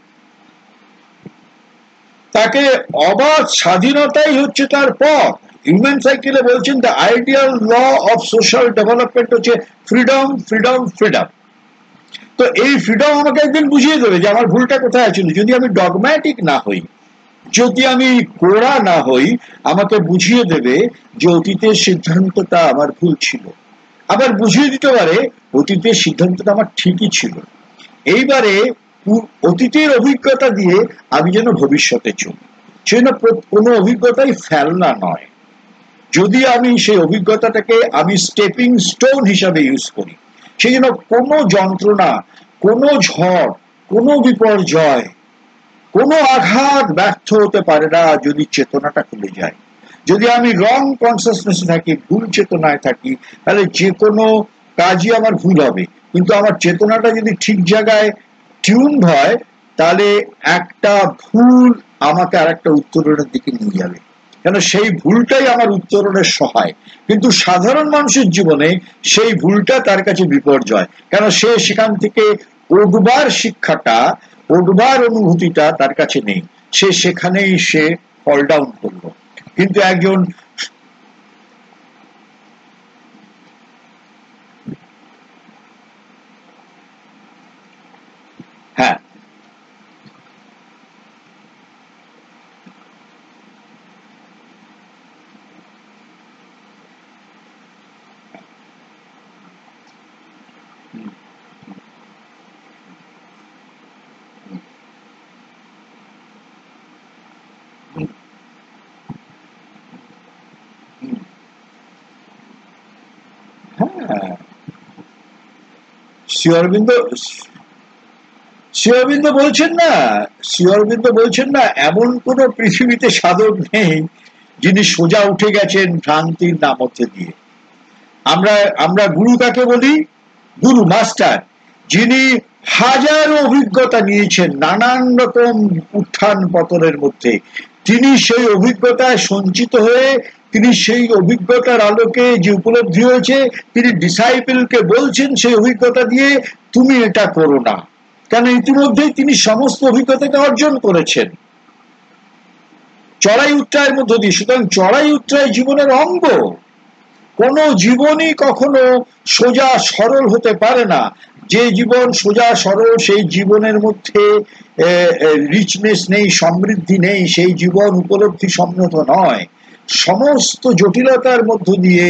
তাকে অবাধ স্বাধীনতাই হচ্ছে তার পথ। হিউম্যান সাইকেলে বলছেন the ideal law of social development হচ্ছে ফ্রিডম, ফ্রিডম, ফ্রিডম। তো এই ফ্রিডম আমাকে একদিন বুঝিয়ে দেবে যে আমার ভুলটা কোথায় আছে। যদি আমি ডগম্যাটিক না হই, যদি আমি গোড়া না হই, আমাকে বুঝিয়ে দেবে যে অতীতের সিদ্ধান্তটা আমার ভুল ছিল। আবার বুঝিয়ে দিতে পারে অতীতের সিদ্ধান্তটা আমার ঠিকই ছিল। এইবারে অতীতের অভিজ্ঞতা দিয়ে আমি যেন ভবিষ্যতে চলি, সেজন্য কোনো অভিজ্ঞতাই ফেলনা নয়। যদি আমি সেই অভিজ্ঞতাটাকে আমি স্টেপিং স্টোন হিসাবে ইউজ করি, সেই জন্য কোনো যন্ত্রণা, কোনো ঝড়, কোনো বিপর্যয়, কোনো আঘাত ব্যর্থ হতে পারে না যদি চেতনাটা খুলে যায়। যদি আমি রং কনসাসনেসে থাকি, ভুল চেতনায় থাকি, তাহলে যে কোনো কাজই আমার ভুল হবে। কিন্তু আমার চেতনাটা যদি ঠিক জায়গায় টিউন হয়, তাহলে একটা ভুল আমাকে আর একটা উত্তরণের দিকে নিয়ে যাবে, কেন সেই ভুলটাই আমার উত্তরণের সহায়। কিন্তু সাধারণ মানুষের জীবনে সেই ভুলটা তার কাছে বিপর্যয়, কেন সে সেখান থেকে উঠবার শিক্ষাটা, উঠবার অনুভূতিটা তার কাছে নেই, সে সেখানেই সে ফল ডাউন করলো। কিন্তু একজন, হ্যাঁ, হ্যাঁ, শ্রী অরবিন্দ বলছেন না এমন কোন পৃথিবীতে সাধক নেই যিনি সোজা উঠে গেছেন ভ্রান্তির নাম মধ্যে দিয়ে। আমরা গুরু কাকে বলি? গুরু, মাস্টার, যিনি হাজারো অভিজ্ঞতা নিয়েছেন নানান রকম উত্থান পতনের মধ্যে। তিনি সেই অভিজ্ঞতায় সঞ্চিত হয়ে, তিনি সেই অভিজ্ঞতার আলোকে যে উপলব্ধি হয়েছে, তিনি ডিসাইপলকে বলছেন সেই অভিজ্ঞতা দিয়ে তুমি এটা করো না, কেন ইতিমধ্যেই তিনি সমস্ত অভিজ্ঞতাকে অর্জন করেছেন চড়াই উত্তরায়ের মধ্য দিয়ে। সুতরাং চড়াই উত্তরায় জীবনের অঙ্গ। কোন জীবনই কখনো সোজা সরল হতে পারে না। যে জীবন সোজা সরল, সেই জীবনের মধ্যে রিচনেস নেই, সমৃদ্ধি নেই, সেই জীবন উপলব্ধি সম্মত নয়। সমস্ত জটিলতার মধ্য দিয়ে,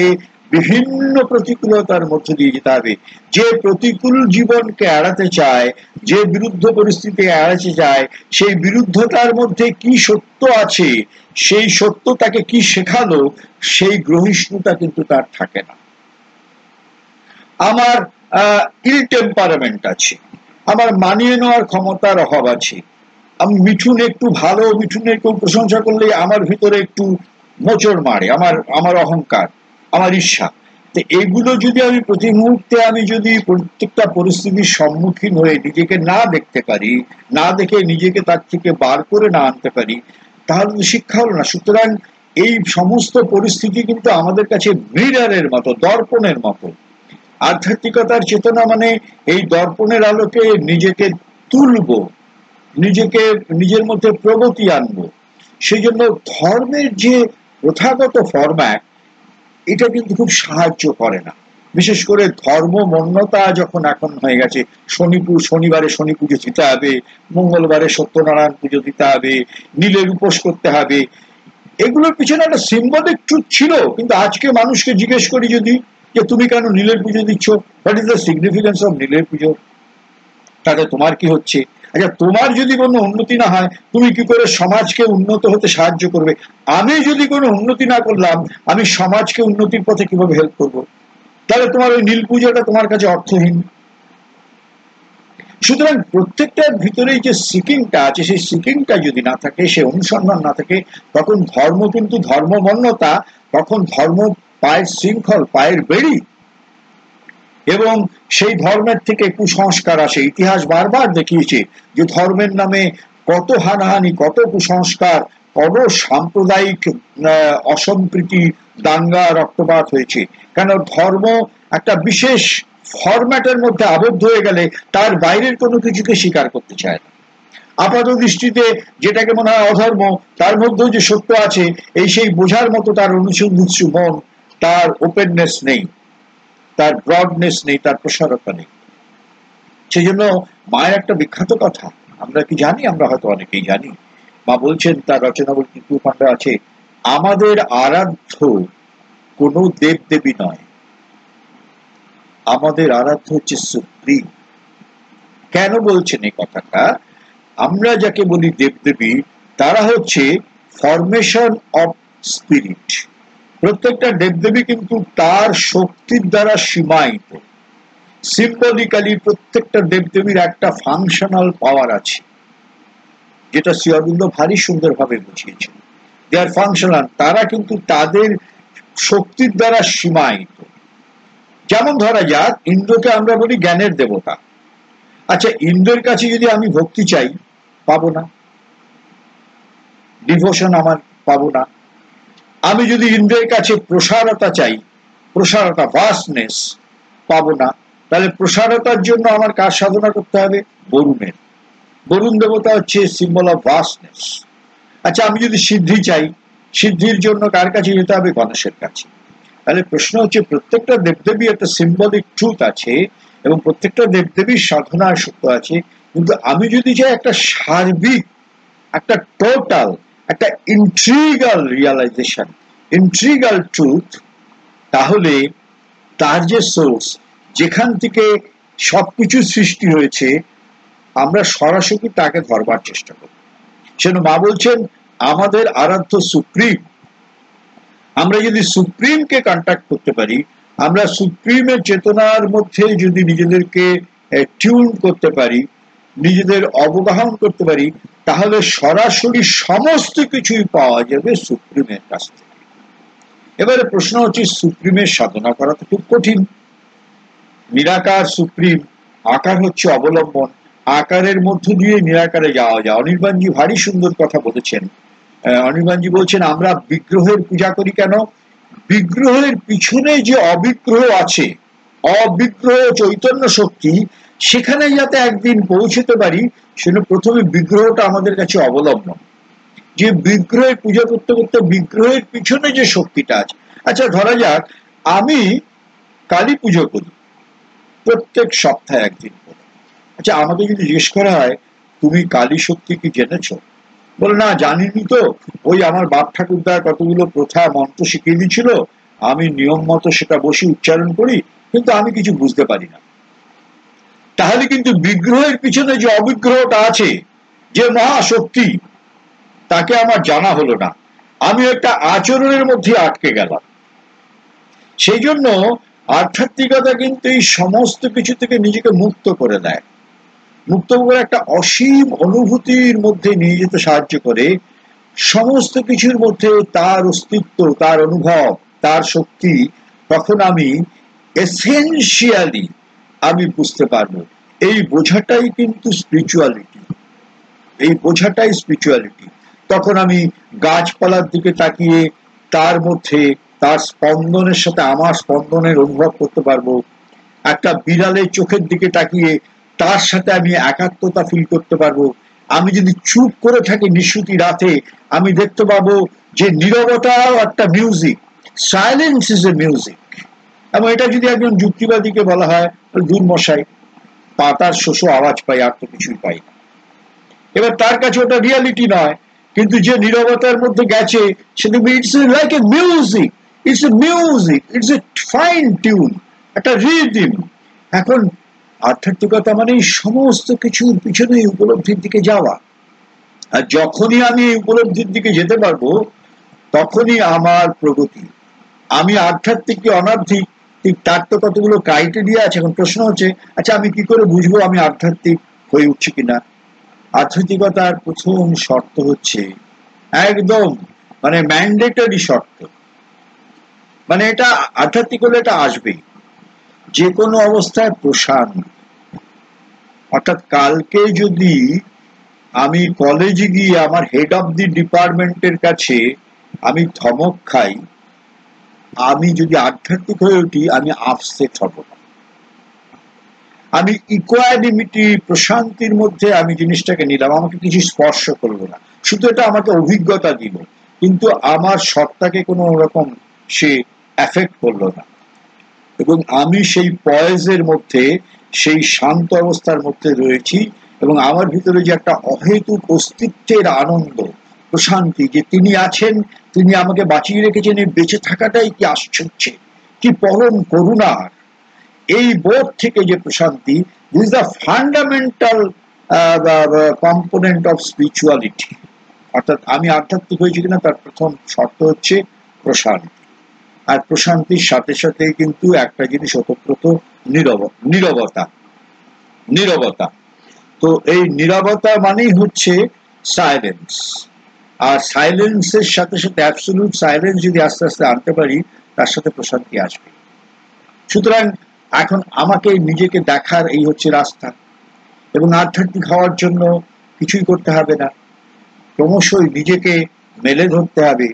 বিভিন্ন প্রতিকূলতার মধ্য দিয়ে যেতে হবে। যে প্রতিকূল জীবনকে এড়াতে চায়, যে বিরুদ্ধ পরিস্থিতি এড়াতে চায়, সেই বিরুদ্ধতার মধ্যে কি সত্য আছে, সেই সত্য তাকে কি শেখালো, সেই গ্রহিষ্ণুতা কিন্তু তার থাকে না। আমার ইল টেম্পারামেন্ট আছে, আমার মানিয়ে নেওয়ার ক্ষমতার অভাব আছে, আমি মিঠুন একটু ভালো, মিঠুনের কেউ প্রশংসা করলে আমার ভিতরে একটু মোচড় মারে, আমার অহংকার, আমার ঈর্ষা। তো এইগুলো যদি আমি প্রতি মুহূর্তে আমি যদি প্রত্যেকটা পরিস্থিতির সম্মুখীন হয়ে নিজেকে না দেখতে পারি, না দেখে নিজেকে তার থেকে বার করে না আনতে পারি, তাহলে তো শিক্ষা হলো না। সুতরাং এই সমস্ত পরিস্থিতি কিন্তু আমাদের কাছে মিররের মতো, দর্পণের মতো। আধ্যাত্মিকতার চেতনা মানে এই দর্পণের আলোকে নিজেকে তুলব, নিজের মধ্যে প্রগতি আনবো। সেই জন্য ধর্মের যে প্রথাগত ফরম্যাট, এটা কিন্তু খুব সাহায্য করে না। বিশেষ করে ধর্ম মন্যতা যখন এখন হয়ে গেছে, শনিবারে শনি পুজো দিতে হবে, মঙ্গলবারে সত্যনারায়ণ পুজো দিতে হবে, নীলের উপোস করতে হবে, এগুলোর পিছনে একটা সিম্বলিক ট্রুথ ছিল। কিন্তু আজকে মানুষকে জিজ্ঞেস করি যদি, যে তুমি কেন নীলের পুজো দিচ্ছ, what is the significance of নীলের পুজো, তাতে তোমার কি হচ্ছে? আচ্ছা, তোমার যদি কোনো উন্নতি না হয়, তুমি কি করে সমাজকে উন্নত হতে সাহায্য করবে? আমি যদি কোনো উন্নতি না করলাম, আমি সমাজকে উন্নতির পথে কিভাবে হেল্প করব? তাহলে তোমার ওই নীল পুজোটা তোমার কাছে অর্থহীন। সুতরাং প্রত্যেকটার ভিতরেই যে সিকিংটা আছে, সেই সিকিংটা যদি না থাকে, সে অনুসন্ধান না থাকে, তখন ধর্ম কিন্তু ধর্মমন্যতা, তখন ধর্ম পায়ের শৃঙ্খল, পায়ের বেড়ি, এবং সেই ধর্মের থেকে কুসংস্কার আসে। ইতিহাস বারবার দেখিয়েছে যে ধর্মের নামে কত হানাহানি, কত কুসংস্কার, কত সাম্প্রদায়িক অসম্প্রীতি, দাঙ্গা, রক্তপাত হয়েছে। কেন? ধর্ম একটা বিশেষ ফরম্যাটের মধ্যে আবদ্ধ হয়ে গেলে তার বাইরের কোনো কিছুকে স্বীকার করতে চায় না। আপাত দৃষ্টিতে যেটাকে মনে হয় অধর্ম, তার মধ্যেও যে সত্য আছে এই সেই বোঝার মতো তার অনুসন্ধিৎসু মন, তার ওপেননেস নেই, তার ব্রডনেস নেই, তার প্রসারতা নেই। সেই জন্য মায়ের একটা বিখ্যাত কথা আমরা কি জানি? আমরা হয়তো অনেকেই জানি। মা বলছেন, তার রচনাবলী তৃতীয় খণ্ডে আছে, আমাদের আরাধ্য কোনো দেব দেবী নয়, আমাদের আরাধ্য হচ্ছে সুপ্রিম। কেন বলছেন এই কথাটা? আমরা যাকে বলি দেবদেবী, তারা হচ্ছে ফরমেশন অফ স্পিরিট। প্রত্যেকটা দেবদেবী কিন্তু তার শক্তির দ্বারা সীমায়িত। সিম্বলিক্যালি প্রত্যেকটা দেবদেবীর একটা ফাংশনাল পাওয়ার আছে, যেটা শ্রী অরবিন্দ ভারী সুন্দরভাবে বুঝিয়েছেন। দে আর ফাংশনাল, তারা কিন্তু তাদের শক্তির দ্বারা সীমায়িত। যেমন ধরা যাক, ইন্দ্রকে আমরা বলি জ্ঞানের দেবতা। আচ্ছা, ইন্দ্রের কাছে যদি আমি ভক্তি চাই, পাবো না, ডিভোশন আমার পাবো না। আমি যদি ইন্দ্রের কাছে প্রসারতা চাই, প্রসারতা, ভাস্টনেস, পাবো না। তাহলে প্রসারতার জন্য আমার কার সাধনা করতে হবে? বরুণের। বরুণ দেবতা হচ্ছে সিম্বল অফ ভাস্টনেস। আচ্ছা, আমি যদি সিদ্ধি চাই, সিদ্ধির জন্য কার কাছে যেতে হবে? গণেশের কাছে। তাহলে প্রশ্ন হচ্ছে, প্রত্যেকটা দেবদেবী একটা সিম্বলিক ট্রুথ আছে এবং প্রত্যেকটা দেবদেবীর সাধনার সত্য আছে। কিন্তু আমি যদি চাই একটা সার্বিক, একটা টোটাল, একটা ইন্ট্রিগাল রিয়ালাইজেশন, ইন্ট্রিগাল ট্রুথ, তাহলে তার যে সোর্স, যেখান থেকে সবকিছু সৃষ্টি হয়েছে, আমরা সরাসরি তাকে ধরবার চেষ্টা করি। সেজন্য মা বলছেন, আমাদের আরাধ্য সুপ্রিম। আমরা যদি সুপ্রিমকে কন্ট্যাক্ট করতে পারি, আমরা সুপ্রিমের চেতনার মধ্যে যদি নিজেদেরকে টিউন করতে পারি, নিজেদের অবগাহন করতে পারি, তাহলে সরাসরি সমস্ত কিছুই পাওয়া যাবে সুপ্রিমের কাছ থেকে। এবারে প্রশ্ন হচ্ছে, সুপ্রিমের সাধনা করা তো খুব কঠিন। নিরাকার সুপ্রিম, আকার হচ্ছে অবলম্বন, আকারের মধ্য দিয়ে নিরাকারে যাওয়া যায়। অনির্বাণজি ভারী সুন্দর কথা বলেছেন। অনির্বাণজি বলছেন, আমরা বিগ্রহের পূজা করি কেন? বিগ্রহের পিছনে যে অবিগ্রহ আছে, অবিগ্রহ চৈতন্য শক্তি, সেখানে যাতে একদিন পৌঁছতে পারি, সেজন্য প্রথমে বিগ্রহটা আমাদের কাছে অবলম্বন। যে বিগ্রহের পূজা করতে করতে বিগ্রহের পিছনে যে শক্তিটা আছে, আচ্ছা ধরা যাক আমি কালী পুজো করি প্রত্যেক সপ্তাহে একদিন করে। আচ্ছা আমাকে যদি জিজ্ঞেস করা হয়, তুমি কালী শক্তি কি জেনেছ? বলে, না জানিনি তো, ওই আমার বাপ ঠাকুরদা কতগুলো প্রথা মন্ত্র শিখিয়ে দিয়েছিল, আমি নিয়ম মতো সেটা বসে উচ্চারণ করি, কিন্তু আমি কিছু বুঝতে পারি না। তাহলে কিন্তু বিগ্রহের পিছনে যে অবিগ্রহটা আছে, যে মহাশক্তি, তাকে আমার জানা হলো না, আমি একটা আচরণের মধ্যে আটকে গেলাম। সেই জন্য আধ্যাত্মিকতা কিন্তু এই সমস্ত কিছু থেকে নিজেকে মুক্ত করে দেয়, মুক্ত করে একটা অসীম অনুভূতির মধ্যে নিয়ে যেতে সাহায্য করে। সমস্ত কিছুর মধ্যে তার অস্তিত্ব, তার অনুভব, তার শক্তি, তখন আমি এসেনশিয়ালি আমি বুঝতে পারবো। এই বোঝাটাই কিন্তু স্পিরিচুয়ালিটি, এই বোঝাটাই স্পিরিচুয়ালিটি। তখন আমি গাছপালার দিকে তাকিয়ে তার মধ্যে তার স্পন্দনের সাথে আমার স্পন্দনের অনুভব করতে পারবো। একটা বিড়ালের চোখের দিকে তাকিয়ে তার সাথে আমি একাত্মতা ফিল করতে পারবো। আমি যদি চুপ করে থাকি নিশুতি রাতে, আমি দেখতে পাবো যে নীরবতাও একটা music, silence is a music. এবং এটা যদি একজন যুক্তিবাদীকে বলা হয়, দূর মশাই, পাতার শোষো আওয়াজ পাই, আর তো কিছুই পাই না। এবার তার কাছে ওটা রিয়ালিটি নয়, কিন্তু যে নীরবতার মধ্যে গেছে সে দেখবে it's like a music, it's a music, it's a fine tune, একটা রিদিম। এখন আধ্যাত্মিকতা মানে সমস্ত কিছুর পিছনে উপলব্ধির দিকে যাওয়া। আর যখনই আমি এই উপলব্ধির দিকে যেতে পারবো, তখনই আমার প্রগতি। আমি আধ্যাত্মিক কি অনাধ্যাত্মিক, তার তো কতগুলো ক্রাইটেরিয়া আছে। এখন প্রশ্ন হচ্ছে, আচ্ছা আমি কি করে বুঝবো আমি আধ্যাত্মিক হয়ে উঠছি কিনা? আধ্যাত্মিকতার প্রথম শর্ত হচ্ছে একদম মানে ম্যান্ডেটরি শর্ত, মানে এটা আধ্যাত্মিক হলে এটা আসবেই, যে কোনো অবস্থায় প্রশান্ত। অর্থাৎ কালকে যদি আমি কলেজে গিয়ে আমার হেড অফ দি ডিপার্টমেন্টের কাছে আমি ধমক খাই, আমি যদি আধ্যাত্মিক হয়ে উঠি, আমি আপসেট হব না। আমি ইকোয়ানিমিটি, প্রশান্তির মধ্যে আমি জিনিসটাকে নিলাম, আমাকে কিছু স্পর্শ করলো না, শুধু এটা আমাকে অভিজ্ঞতা দিল, কিন্তু আমার সত্তাকে কোনো রকম সে এফেক্ট করলো না। এবং আমি সেই পয়েজের মধ্যে, সেই শান্ত অবস্থার মধ্যে রয়েছি, এবং আমার ভিতরে যে একটা অহেতুক অস্তিত্বের আনন্দ, প্রশান্তি, যে তিনি আছেন, তিনি আমাকে বাঁচিয়ে রেখেছেন, এই বেঁচে থাকাটাই কি আশ্চর্য, কি পরম করুণার। এই বোধ থেকে যে প্রশান্তি, this the fundamental component of spirituality. অর্থাৎ আমি আধ্যাত্মিক হয়েছি কিনা তার প্রথম শর্ত হচ্ছে প্রশান্তি। আর প্রশান্তির সাথে সাথে কিন্তু একটা জিনিস ওতপ্রোত, নীরবতা। নীরবতা, তো এই নীরবতা মানেই হচ্ছে সাইলেন্স। আর সাইলেন্সের সাথে সাথে অ্যাবসলিউট সাইলেন্স যদি আস্তে আস্তে আনতে পারি, তার সাথে প্রশান্তি আসবে। সুতরাং এখন আমাকে নিজেকে দেখার এই হচ্ছে রাস্তা, এবং আধ্যাত্মিক হওয়ার জন্য কিছুই করতে হবে না, ক্রমশই নিজেকে মেলে ধরতে হবে।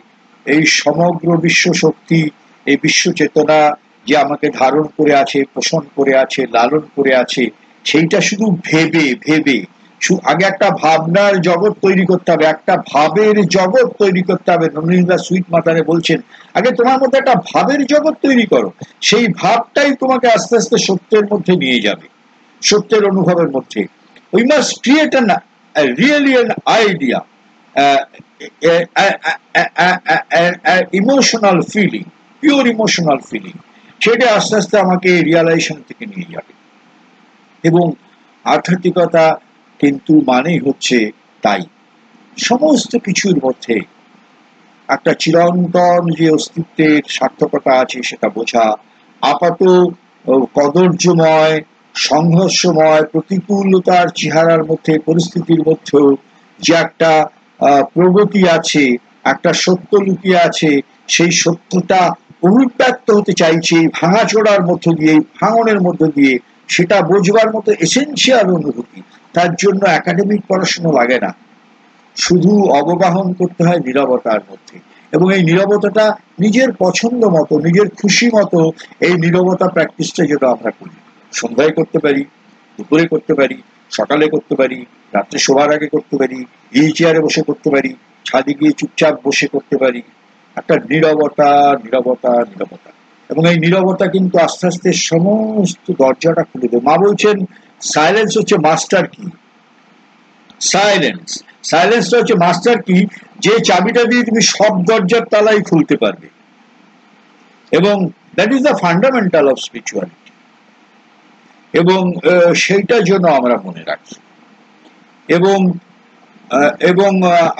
এই সমগ্র বিশ্ব শক্তি, এই বিশ্ব চেতনা যে আমাকে ধারণ করে আছে, পোষণ করে আছে, লালন করে আছে, সেইটা শুধু ভেবে ভেবে আগে একটা ভাবনার জগৎ তৈরি করতে হবে, একটা ভাবের জগৎ তৈরি করতে হবে। নন্দীদা সুইট মাতারে বলছেন, আগে তোমার মধ্যে একটা ভাবের জগৎ তৈরি করো, সেই ভাবটাই তোমাকে আস্তে আস্তে সত্যের মধ্যে নিয়ে যাবে, সত্যের অনুভবের মধ্যে। We must create really an idea, emotional feeling, pure emotional feeling, সেটা আস্তে আস্তে আমাকে রিয়ালাইজেশন থেকে নিয়ে যাবে। এবং আধ্যাত্মিকতা কিন্তু মানেই হচ্ছে তাই, সমস্ত কিছুর মধ্যে একটা চিরন্তন যে অস্তিত্বের সার্থকতা আছে সেটা বোঝা, আপাত কদর্যময় সংঘর্ষময় প্রতিকূলতার চেহারার মধ্যে, পরিস্থিতির মধ্যেও যে একটা প্রগতি আছে, একটা সত্য লুকিয়ে আছে, সেই সত্যটা অভিব্যক্ত হতে চাইছে এই ভাঙাচোড়ার মধ্য দিয়ে, এই ভাঙনের মধ্য দিয়ে, সেটা বোঝবার মতো এসেনশিয়াল অনুভূতি। তার জন্য একাডেমিক পড়াশোনা লাগে না, শুধু অবগাহন করতে হয় নীরবতার মধ্যে। এবং এই নীরবতাটা নিজের পছন্দ মতো, নিজের খুশি মতো এই নীরবতা প্র্যাকটিসটা যেটা আমরা করি, সন্ধ্যায় করতে পারি, দুপুরে করতে পারি, সকালে করতে পারি, রাত্রে শোবার আগে করতে পারি, হুইল চেয়ারে বসে করতে পারি, ছাদে গিয়ে চুপচাপ বসে করতে পারি। একটা নীরবতা, নীরবতা, নীরবতা। এবং এই নীরবতা কিন্তু আস্তে আস্তে সমস্ত দরজাটা খুলে দেয়। মা বলছেন সাইলেন্স হচ্ছে মাস্টার কি। সাইলেন্স, সাইলেন্সটা হচ্ছে মাস্টার কি, যে চাবিটা দিয়ে তুমি সব দরজার তালাই খুলতে পারবে। এবং that is the fundamental of spirituality. এবং সেইটার জন্য আমরা মনে রাখি। এবং এবং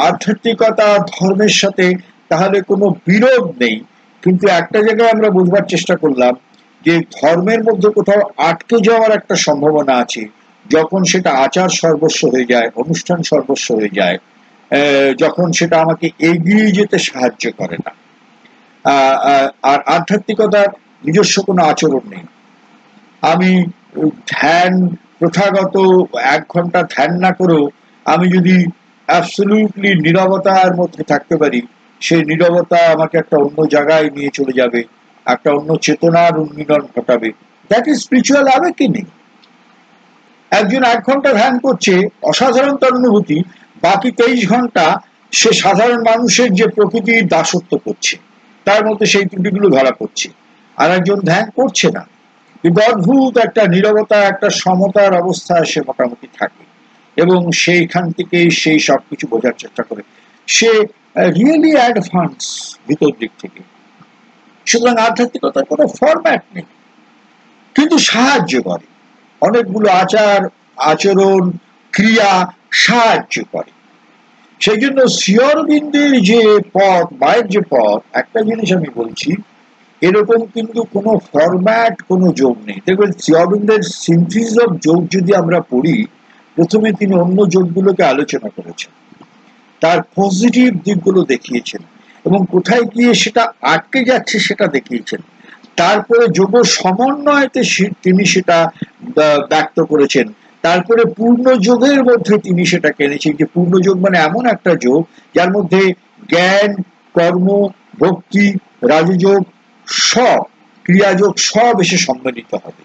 আধ্যাত্মিকতা ধর্মের সাথে তাহলে কোনো বিরোধ নেই, কিন্তু একটা জায়গায় আমরা বুঝবার চেষ্টা করলাম যে ধর্মের মধ্যে কোথাও আটকে যাওয়ার একটা সম্ভাবনা আছে, যখন সেটা আচার সর্বস্ব হয়ে যায়, অনুষ্ঠান সর্বস্ব হয়ে যায়, যখন সেটা আমাকে এগিয়ে যেতে সাহায্য করে না। আর আধ্যাত্মিকতার নিজস্ব কোনো আচরণ নেই। আমি ধ্যান, প্রথাগত 1 ঘন্টা ধ্যান না করেও আমি যদি অ্যাবসলিউটলি নীরবতার মধ্যে থাকতে পারি, সেই নীরবতা আমাকে একটা অন্য জায়গায় নিয়ে চলে যাবে, একটা অন্য চেতনার উন্মিলন ঘটাবে। That is spiritual awakening. একজন 1 ঘন্টা ধ্যান করছে, অসাধারণ তার অনুভূতি, বাকি 23 ঘন্টা সে সাধারণ মানুষের যে প্রকৃতির দাসত্ব করছে, তার মধ্যে সেই ত্রুটিগুলো ধরা পড়ছে। আর একজন ধ্যান করছে না, কিন্তু অদ্ভুত একটা নীরবতা, একটা সমতার অবস্থায় সে মোটামুটি থাকে, এবং সেইখান থেকে সেই সবকিছু বোঝার চেষ্টা করে। সে রিয়েলি অ্যাডভান্স ভিতর দিক থেকে। সুতরাং আধ্যাত্মিকতার কোনো ফরম্যাট নেই, কিন্তু সাহায্য করে। অনেকগুলো আচার, আচরণ, ক্রিয়া সাহায্য করে। সেই জন্য শ্রী অরবিন্দের যে পথ, মায়ের যে পথ, একটা জিনিস আমি বলছি, এরকম কিন্তু কোনো ফরম্যাট, কোনো যোগ নেই। দেখবেন শ্রী অরবিন্দের সিনথিসিস অফ যোগ যদি আমরা পড়ি, প্রথমে তিনি অন্য যোগগুলোকে আলোচনা করেছেন, তার পজিটিভ দিকগুলো দেখিয়েছেন, এবং কোথায় গিয়ে সেটা আটকে যাচ্ছে সেটা দেখিয়েছেন। তারপরে যোগ সমন্বয়তে তিনি সেটা ব্যক্ত করেছেন। তারপরে পূর্ণ যোগের মধ্যে তিনি সেটা এনেছেন, যে পূর্ণ যোগ মানে এমন একটা যোগ যার মধ্যে জ্ঞান, কর্ম, ভক্তি, রাজযোগ, সব ক্রিয়াযোগ সব এসে সম্মিলিত হবে।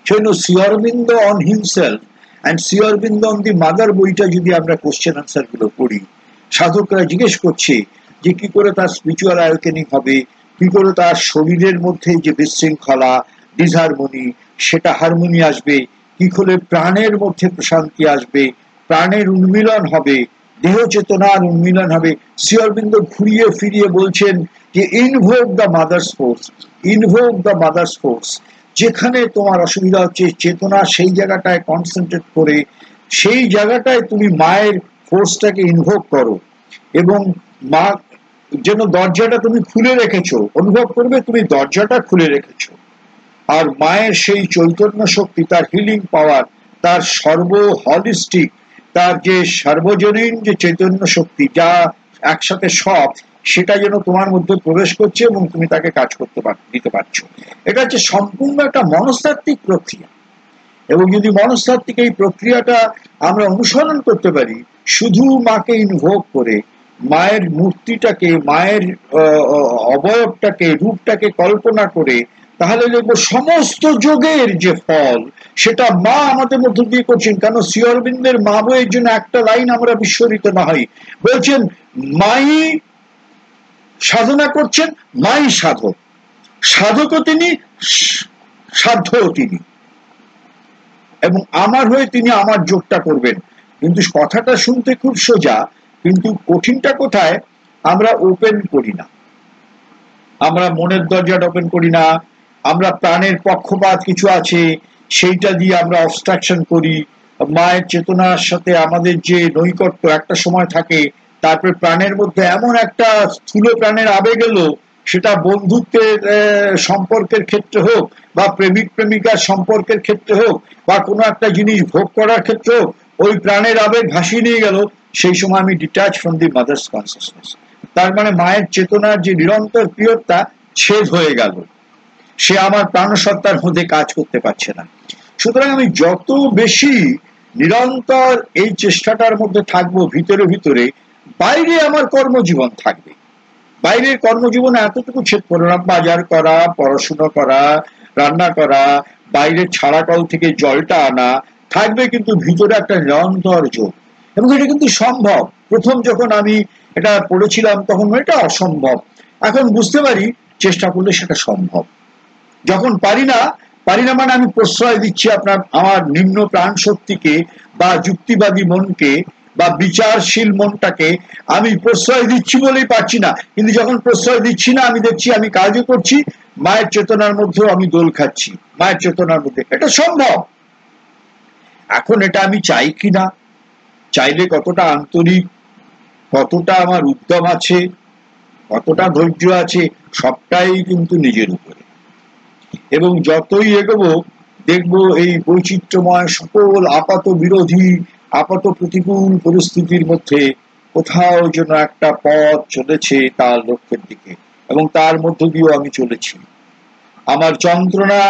সেজন্য Shri Aurobindo on himself and Shri Aurobindo on the mother বইটা যদি আমরা কোশ্চেন আনসার গুলো পড়ি, সাধকরা জিজ্ঞেস করছে যে কি করে তার স্পিরিচুয়াল অ্যাওয়েকেনিং হবে, কি করে তার শরীরের মধ্যে যে বিশৃঙ্খলা, ডিসহারমোনি, সেটা হারমোনি আসবে, কি করে প্রাণের মধ্যে প্রশান্তি আসবে, প্রাণের উন্মিলন হবে, দেহ চেতনার উন্মিলন হবে। শ্রী অরবিন্দ ঘুরিয়ে ফিরিয়ে বলছেন যে invoke the mother's force, invoke the mother's force. যেখানে তোমার অসুবিধা হচ্ছে, চেতনা সেই জায়গাটায় কনসেন্ট্রেট করে সেই জায়গাটায় তুমি মায়ের ফোর্সটাকে ইনভোক করো, এবং মা যেন দরজাটা তুমি খুলে রেখেছো, অনুভব করবে তুমি দরজাটা খুলে রেখেছো। আর মায়ের সেই চৈতন্য শক্তি, তার হিলিং পাওয়ার, তার সর্ব হলিস্টিক, তার যে সার্বজনীন যে চৈতন্য শক্তি, যা একসাথে সব, সেটা যেন তোমার মধ্যে প্রবেশ করছে এবং তুমি তাকে কাজ করতে দিতে পারছো। এটা হচ্ছে সম্পূর্ণ একটা মনস্তাত্ত্বিক প্রক্রিয়া। এবং যদি মনস্তাত্ত্বিক এই প্রক্রিয়াটা আমরা অনুসরণ করতে পারি, শুধু মাকে ইনভোক করে, মায়ের মূর্তিটাকে, মায়ের অবয়বটাকে, রূপটাকে কল্পনা করে, তাহলে দেখবো সমস্ত যোগের যে ফল সেটা মা আমাদের মধ্য দিয়ে করছেন। কেন শ্রী অরবিন্দের মা বইয়ের জন্য একটা লাইন আমরা বিস্মরিত না হই, বলছেন মাই সাধনা করছেন, মাই সাধক, সাধকও তিনি, সাধ্যও তিনি, এবং আমার হয়ে তিনি আমার যোগটা করবেন। কিন্তু কথাটা শুনতে খুব সোজা, কিন্তু কঠিনটা কোথায়, আমরা ওপেন করি না, আমরা মনের দরজাটা ওপেন করি না, আমরা প্রাণের পক্ষপাত কিছু আছে সেইটা দিয়ে আমরা অবস্ট্রাকশন করি। মায়ের চেতনার সাথে আমাদের যে নৈকট্য একটা সময় থাকে, তারপরে প্রাণের মধ্যে এমন একটা স্থূল প্রাণের আবেগ এলো সেটা বন্ধুত্বের সম্পর্কের ক্ষেত্রে হোক, বা প্রেমিক প্রেমিকার সম্পর্কের ক্ষেত্রে হোক, বা কোনো একটা জিনিস ভোগ করার ক্ষেত্রে হোক, ওই প্রাণের আবেগ ভাসিয়ে নিয়ে গেল, সেই সময় আমি detach from the mother's consciousness. তার মানে মায়ের চেতনার যে নিরন্তর প্রিয়তা ছেদ হয়ে গেল, সে আমার প্রাণসত্তার মধ্যে কাজ করতে পারছে না। সুতরাং আমি যত বেশি নিরন্তর এই চেষ্টাটার মধ্যে থাকবো ভিতরে ভিতরে, বাইরে আমার কর্মজীবন থাকবে। বাইরের কর্মজীবনে এতটুকু ছেদ করে না, বাজার করা, পড়াশোনা করা, রান্না করা, বাইরের ছাড়া কল থেকে জলটা আনা, থাকবে কিন্তু ভিতরে একটা নিরন্তর যোগ। এবং এটা কিন্তু সম্ভব। প্রথম যখন আমি এটা পড়েছিলাম তখন এটা অসম্ভব, এখন বুঝতে পারি চেষ্টা করলে সেটা সম্ভব। যখন পারি না মানে আমি প্রশ্রয় দিচ্ছি আমার নিম্ন প্রাণ শক্তিকে, বা যুক্তিবাদী মনকে, বা বিচারশীল মনটাকে আমি প্রশ্রয় দিচ্ছি বলেই পারছি না। কিন্তু যখন প্রশ্রয় দিচ্ছি না, আমি দেখছি আমি কাজও করছি, মায়ের চেতনার মধ্যেও আমি দোল খাচ্ছি, মায়ের চেতনার মধ্যে। এটা সম্ভব। এখন এটা আমি চাই কি না, চাইলে কতটা আন্তরিক, কতটা আমার উদ্যম আছে, কতটা ধৈর্য আছে, সবটাই কিন্তু নিজের উপরে। এবং যতই এগোবো দেখবো এই বৈচিত্র্যময় সকল আপাত বিরোধী, আপাত প্রতিকূল পরিস্থিতির মধ্যে কোথাও যেন একটা পথ চলেছে তার লক্ষ্যের দিকে, এবং তার মধ্য দিয়েও আমি চলেছি। আমার যন্ত্রণা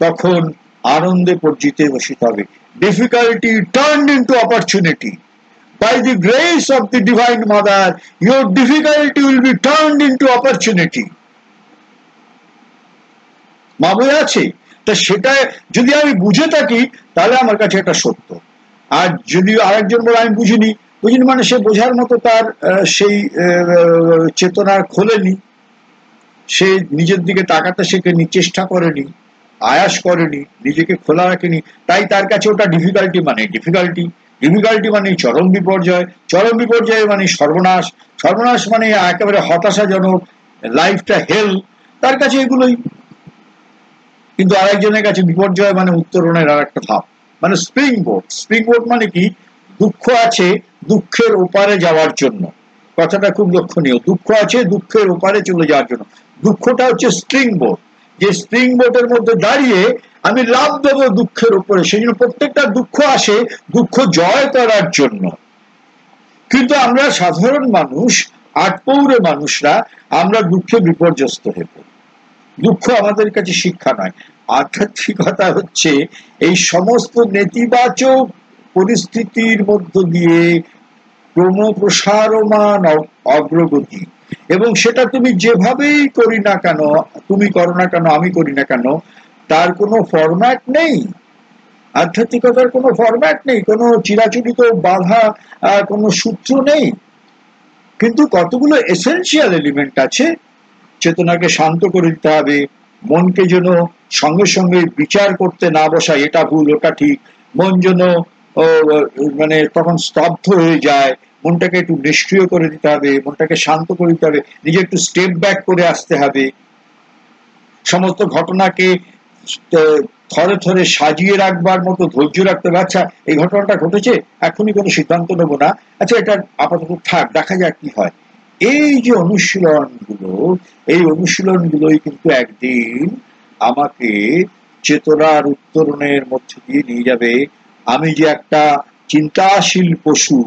তখন আনন্দে পরিবর্তিত হবে। Difficulty turned into opportunity. By the grace of the Divine Mother, your difficulty will be turned into opportunity. মা বলে আছে, তা সেটা যদি আমি বুঝে থাকি তাহলে আমার কাছে এটা সত্য। আর যদি আরেকজন বলে আমি বুঝিনি মানে সে বোঝার মতো তার সেই চেতনার খোলেনি, সে নিজের দিকে তাকাতে শেখেনি, চেষ্টা করেনি, আয়াস করেনি, নিজেকে খোলা রাখেনি, তাই তার কাছে ওটা ডিফিকাল্টি মানে ডিফিকাল্টি মানে চরম বিপর্যয় মানে সর্বনাশ, সর্বনাশ মানে একেবারে হতাশাজনক, লাইফটা হেল, তার কাছে এগুলোই। কিন্তু আরেকজনের কাছে বিপর্যয় মানে উত্তরণের আর একটা ধাপ, মানে স্প্রিং বোট মানে কি, দুঃখ আছে দুঃখের ওপারে যাওয়ার জন্য। কথাটা খুব লক্ষণীয়, দুঃখ আছে দুঃখের ওপারে চলে যাওয়ার জন্য। দুঃখটা হচ্ছে স্প্রিং বোট, যে স্প্রিং বোটের মধ্যে দাঁড়িয়ে আমি লাভ দেবো দুঃখের উপরে। সেই জন্য প্রত্যেকটা দুঃখ আসে দুঃখ জয় করার জন্য। কিন্তু আমরা সাধারণ মানুষ, আটপৌরে মানুষরা, আমরা দুঃখে বিপর্যস্ত হয়ে পড়ি। দুঃখ আমাদের কাছে শিক্ষা নয়। আধ্যাত্মিকতা হচ্ছে এই সমস্ত নেতিবাচক পরিস্থিতির মধ্য দিয়ে ক্রমপ্রসারমান অগ্রগতি। এবং সেটা তুমি যেভাবেই করি না কেন, তুমি করো না কেন, আমি করি না কেন, তার কোনো ফরম্যাট নেই। আধ্যাত্মিকতার কোনো ফরম্যাট নেই, কোনো চিরাচরিত বাধা, কোনো সূত্র নেই। কিন্তু কতগুলো এসেনশিয়াল এলিমেন্ট আছে। চেতনাকে শান্ত করে দিতে হবে, মনকে যেন সঙ্গে সঙ্গে বিচার করতে না বসায় এটা ভুল ওটা ঠিক, মন যেন মানে তখন স্তব্ধ হয়ে যায়, মনটাকে একটু নিষ্ক্রিয় করে দিতে হবে, মনটাকে শান্ত করে দিতে হবে, নিজে একটু স্টেপ ব্যাক করে আসতে হবে, সমস্ত ঘটনাকে থরে থরে সাজিয়ে রাখবার মতো ধৈর্য রাখতে হবে। আচ্ছা এই ঘটনাটা ঘটেছে, এখনই কোনো সিদ্ধান্ত নেবো না, আচ্ছা এটা আপাতত থাক, দেখা যাক কি হয়। এই যে অনুশীলনগুলো, এই অনুশীলনগুলোই কিন্তু একদিন আমাকে চেতনার উত্তরণের মধ্যে দিয়ে নিয়ে যাবে। আমি যে একটা চিন্তাশীল পশু,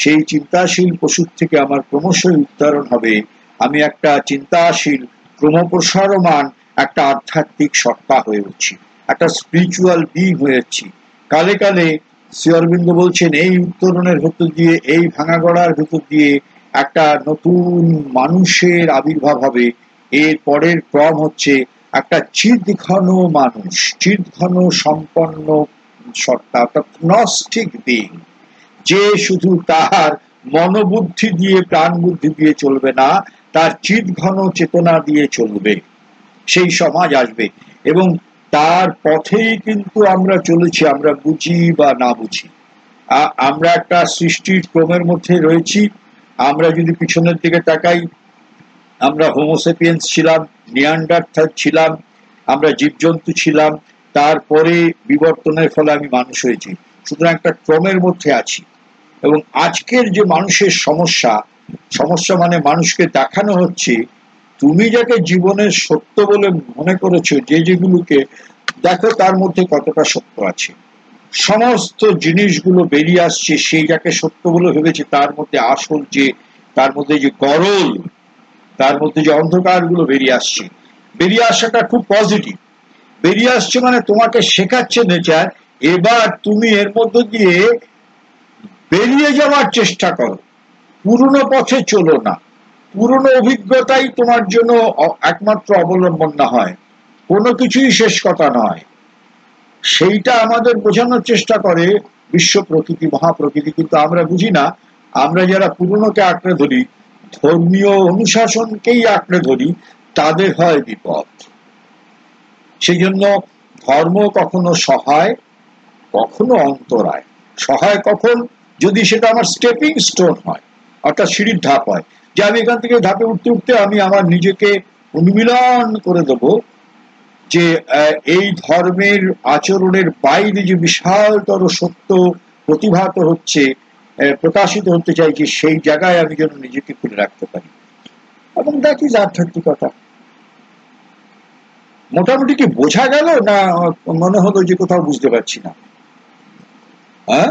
সেই চিন্তাশীল পশুর থেকে আমার ক্রমশই উত্তরণ হবে। আমি একটা চিন্তাশীল ক্রমপ্রসারমান একটা আধ্যাত্মিক সত্তা হয়ে উঠছি, একটা স্পিরিচুয়াল বিং হয়েছি। কালে কালে শ্রী অরবিন্দ বলছেন এই উত্তরণের ভেতর দিয়ে, এই ভাঙা গড়ার ভেতর দিয়ে একটা নতুন মানুষের আবির্ভাব হবে। এর পরের ক্রম হচ্ছে একটা চিদঘন মানুষ, চিদঘন সম্পন্ন সত্তা, অর্থাৎ নস্টিক বিং, যে শুধু তার মনোবুদ্ধি দিয়ে প্রাণ বুদ্ধি দিয়ে চলবে না, তার চিদঘন চেতনা দিয়ে চলবে। সেই সমাজ আসবে এবং তার পথেই কিন্তু আমরা চলেছি, আমরা বুঝি বা না বুঝি। আমরা একটা সৃষ্টির ক্রমের মধ্যে রয়েছি। আমরা যদি পিছনের দিকে তাকাই, আমরা হোমোসেপিয়েন্স ছিলাম, নিয়ান্ডারথাল ছিলাম, আমরা জীবজন্তু ছিলাম, তারপরে বিবর্তনের ফলে আমি মানুষ হয়েছি। সুতরাং একটা ক্রমের মধ্যে আছি। এবং আজকের যে মানুষের সমস্যা মানে মানুষকে দেখানো হচ্ছে তুমি যাকে জীবনের সত্য বলে মনে করেছো, যেগুলোকে দেখো তার মধ্যে কতটা সত্য আছে। সমস্ত জিনিসগুলো বেরিয়ে আসছে, সেই যাকে সত্য বলে ভেবেছে তার মধ্যে আসল যে, তার মধ্যে যে গরল, তার মধ্যে যে অন্ধকার গুলো বেরিয়ে আসছে, বেরিয়ে আসাটা খুব পজিটিভ। বেরিয়ে আসছে মানে তোমাকে শেখাচ্ছে নেচার, এবার তুমি এর মধ্যে দিয়ে বেরিয়ে যাওয়ার চেষ্টা করো, পুরনো পথে চলো না। পুরনো অভিজ্ঞতাই তোমার জন্য একমাত্র অবলম্বন না হয়, কোনো কিছুই শেষ কথা নয়। সেইটা আমাদের বোঝানোর চেষ্টা করে বিশ্ব প্রকৃতি, মহাপ্রকৃতি, কিন্তু আমরা বুঝি না। আমরা যারা পুরনোকে আঁকড়ে ধরি, ধর্মীয় অনুশাসনকেই আঁকড়ে ধরি, তাদের হয় বিপদ। সেই জন্য ধর্ম কখনো সহায়, কখনো অন্তরায়। সহায় কখন? যদি সেটা আমার স্টেপিং স্টোন হয়, অর্থাৎ সিঁড়ির ধাপ হয়, যে আমি এখান থেকে ধাপে উঠতে উঠতে আমি আমার নিজেকে উন্মিলন করে দেবো, যে এই ধর্মের আচরণের বাইরে যে বিশালতর সত্য প্রতিভাত হচ্ছে, প্রকাশিত হতে চাইছে, সেই জায়গায় আমি যেন নিজেকে খুলে রাখতে পারি। এবং দ্যাট ইজ আধ্যাত্মিকতা। মোটামুটি কি বোঝা গেল, না মনে হলো যে কোথাও বুঝতে পারছি না? হ্যাঁ,